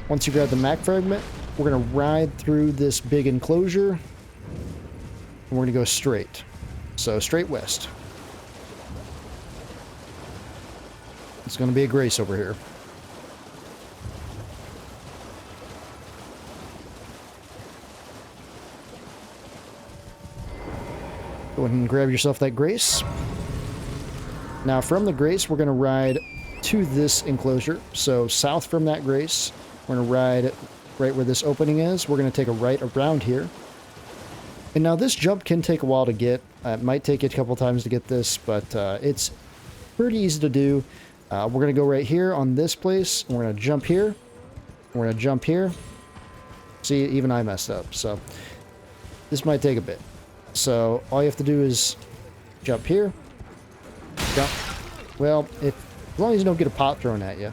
Once you grab the map fragment, we're going to ride through this big enclosure. And we're going to go straight. So, straight west. It's going to be a Grace over here. Go ahead and grab yourself that Grace. Now, from the Grace, we're going to ride to this enclosure. So, south from that Grace, we're going to ride right where this opening is. We're going to take a right around here. And now this jump can take a while to get. It might take you a couple times to get this, but it's pretty easy to do. We're going to go right here on this place. And we're going to jump here. We're going to jump here. See, even I messed up. So this might take a bit. So all you have to do is jump here. Jump. Well, as long as you don't get a pot thrown at you.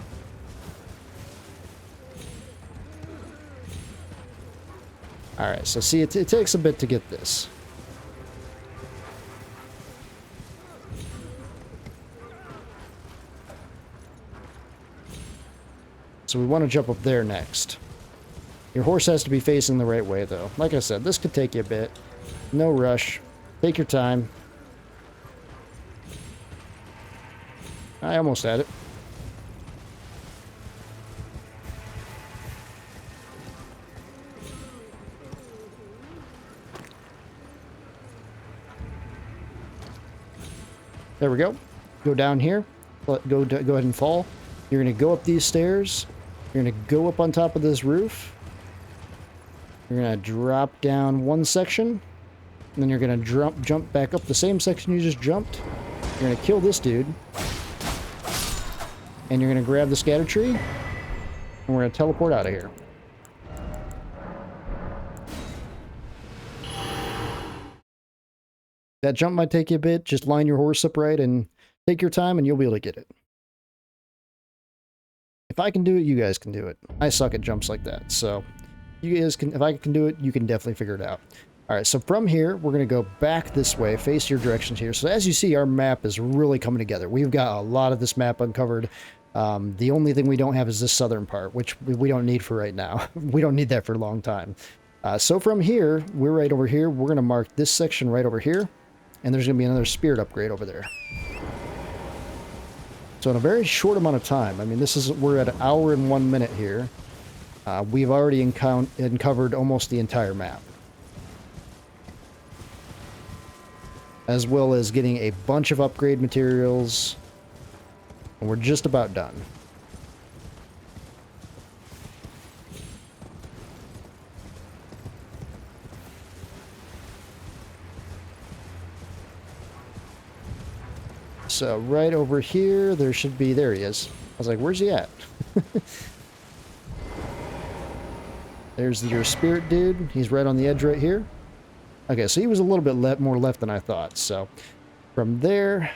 Alright, so see, it takes a bit to get this. So we want to jump up there next. Your horse has to be facing the right way, though. Like I said, this could take you a bit. No rush. Take your time. I almost had it. There we go. Go down here. Go ahead and fall. You're going to go up these stairs. You're going to go up on top of this roof. You're going to drop down one section. And then you're going to jump back up the same section you just jumped. You're going to kill this dude. And you're going to grab the scatter tree. And we're going to teleport out of here. That jump might take you a bit. Just line your horse up right and take your time and you'll be able to get it. If I can do it, you guys can do it. I suck at jumps like that, so you guys can. If I can do it, you can definitely figure it out. All right, so from here, we're going to go back this way, face your directions here. So as you see, our map is really coming together. We've got a lot of this map uncovered. The only thing we don't have is this southern part, which we don't need for right now. We don't need that for a long time. So from here, we're right over here. We're going to mark this section right over here. And there's going to be another spirit upgrade over there. So in a very short amount of time, I mean, we're at 1 hour and 1 minute here. We've already uncovered almost the entire map. As well as getting a bunch of upgrade materials. And we're just about done. So right over here, there should be, there he is. I was like, where's he at? There's your spirit dude. He's right on the edge right here. Okay, so he was a little bit more left than I thought. So from there,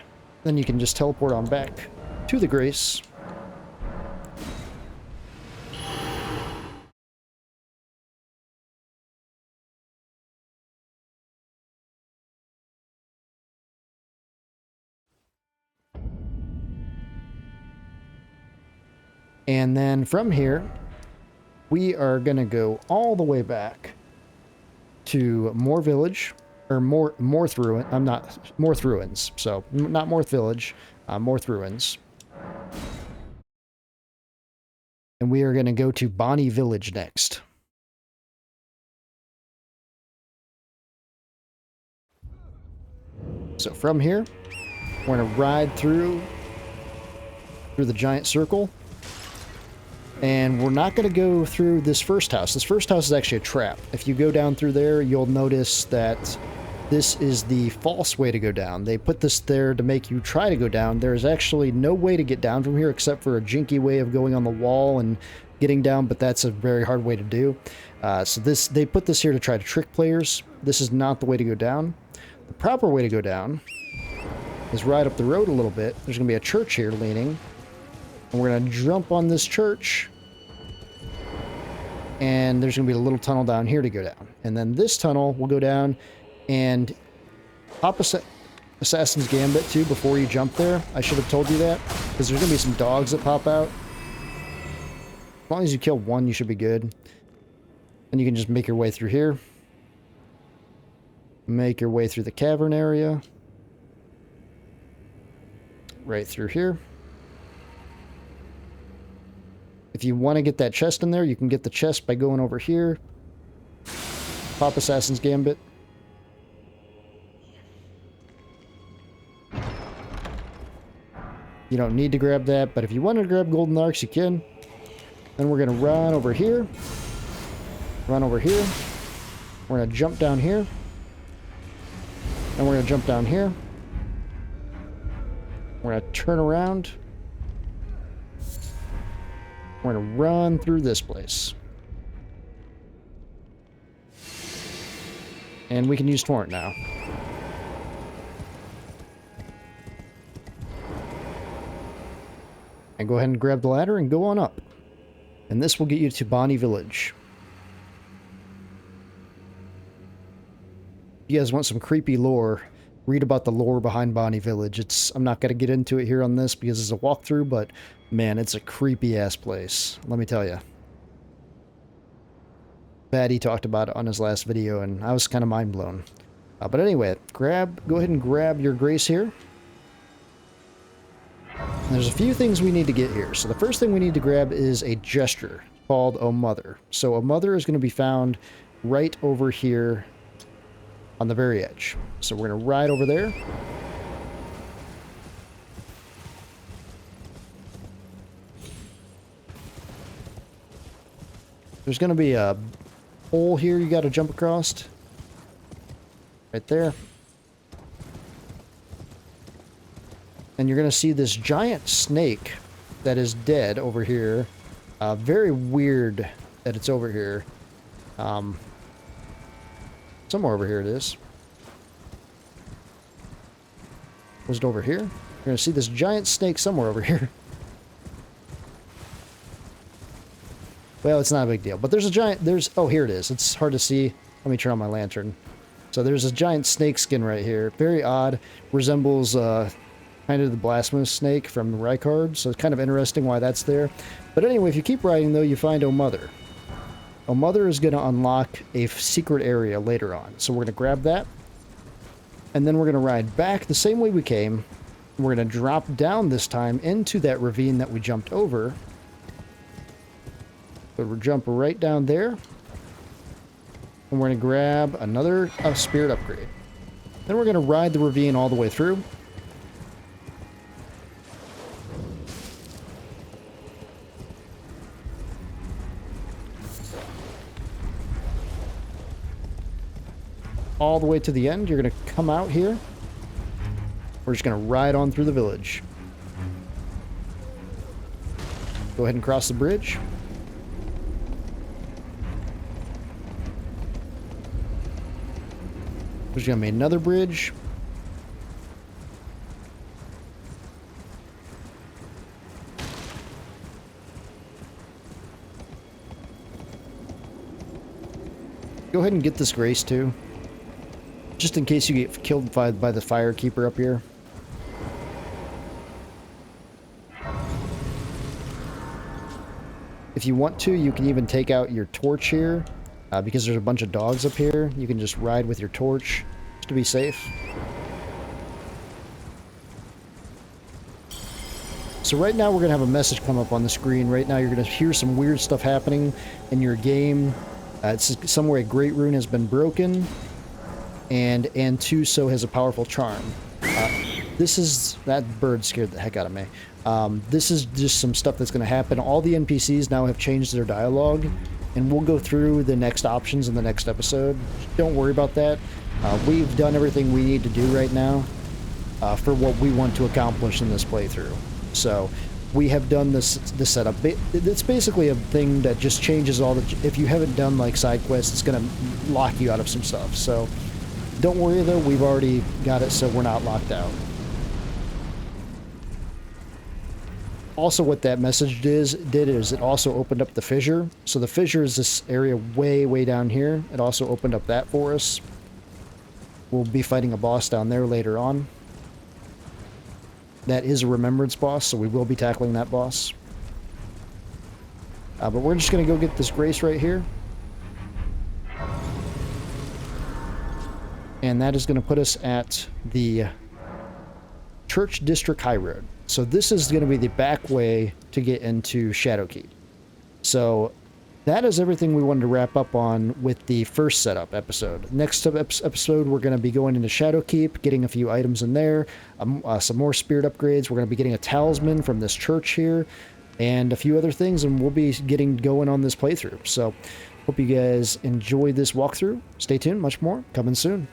then you can just teleport on back to the Grace. And then from here, we are going to go all the way back to Moor Village, or Morth Ruin. I'm not, Morth Ruins. So, not Morth Village, Morth Ruins. And we are going to go to Bonnie Village next. So from here, we're going to ride through the giant circle. And we're not going to go through this first house. This first house is actually a trap. If you go down through there, you'll notice that this is the false way to go down. They put this there to make you try to go down. There's actually no way to get down from here except for a jinky way of going on the wall and getting down, but that's a very hard way to do. So they put this here to try to trick players. This is not the way to go down. The proper way to go down is right up the road a little bit. There's going to be a church here leaning. And we're going to jump on this church. And there's going to be a little tunnel down here to go down. And then this tunnel will go down and pop Assassin's Gambit too before you jump there. I should have told you that. Because there's going to be some dogs that pop out. As long as you kill one, you should be good. And you can just make your way through here. Make your way through the cavern area. Right through here. If you want to get that chest in there, you can get the chest by going over here. Pop Assassin's Gambit. You don't need to grab that, but if you want to grab golden arcs, you can. Then we're going to run over here. Run over here. We're going to jump down here. And we're going to jump down here. We're going to turn around. We're going to run through this place. And we can use Torrent now. And go ahead and grab the ladder and go on up. And this will get you to Bonnie Village. If you guys want some creepy lore, read about the lore behind Bonnie Village. I'm not going to get into it here on this because it's a walkthrough, but man, it's a creepy-ass place. Let me tell you. Patty talked about it on his last video, and I was kind of mind-blown. But anyway, go ahead and grab your grace here. And there's a few things we need to get here. So the first thing we need to grab is a gesture called O Mother. So O Mother is going to be found right over here on the very edge. So we're going to ride over there. There's going to be a hole here you got to jump across. Right there. And you're going to see this giant snake that is dead over here. Very weird that it's over here. Somewhere over here it is. Was it over here? You're going to see this giant snake somewhere over here. Well, it's not a big deal. But there's a giant... Oh, here it is. It's hard to see. Let me turn on my lantern. So there's a giant snake skin right here. Very odd. Resembles kind of the blasphemous snake from Rykard. So it's kind of interesting why that's there. But anyway, if you keep riding, though, you find O Mother. O Mother is going to unlock a secret area later on. So we're going to grab that. And then we're going to ride back the same way we came. We're going to drop down this time into that ravine that we jumped over. So we'll jump right down there. And we're going to grab another spirit upgrade. Then we're going to ride the ravine all the way through. All the way to the end. You're going to come out here. We're just going to ride on through the village. Go ahead and cross the bridge. There's going to be another bridge. Go ahead and get this grace too. Just in case you get killed by the fire keeper up here. If you want to, you can even take out your torch here. Because there's a bunch of dogs up here, you can just ride with your torch just to be safe. So right now we're going to have a message come up on the screen. Right now you're going to hear some weird stuff happening in your game. It's somewhere a great rune has been broken. And Antuso has a powerful charm. That bird scared the heck out of me. This is just some stuff that's going to happen. All the NPCs now have changed their dialogue. And we'll go through the next options in the next episode. Don't worry about that. We've done everything we need to do right now for what we want to accomplish in this playthrough. So we have done this setup. It's basically a thing that just changes all the... If you haven't done like side quests, it's going to lock you out of some stuff. So don't worry though, we've already got it so we're not locked out. Also, what that message did is it also opened up the fissure. So the fissure is this area way down here. It also opened up that for us. We'll be fighting a boss down there later on. That is a remembrance boss, so we will be tackling that boss. But we're just going to go get this grace right here. And that is going to put us at the Church District High Road. So this is going to be the back way to get into Shadowkeep. So that is everything we wanted to wrap up on with the first setup episode. Next episode, we're going to be going into Shadowkeep, getting a few items in there, some more spirit upgrades. We're going to be getting a talisman from this church here, and a few other things, and we'll be getting going on this playthrough. So hope you guys enjoy this walkthrough. Stay tuned, much more coming soon.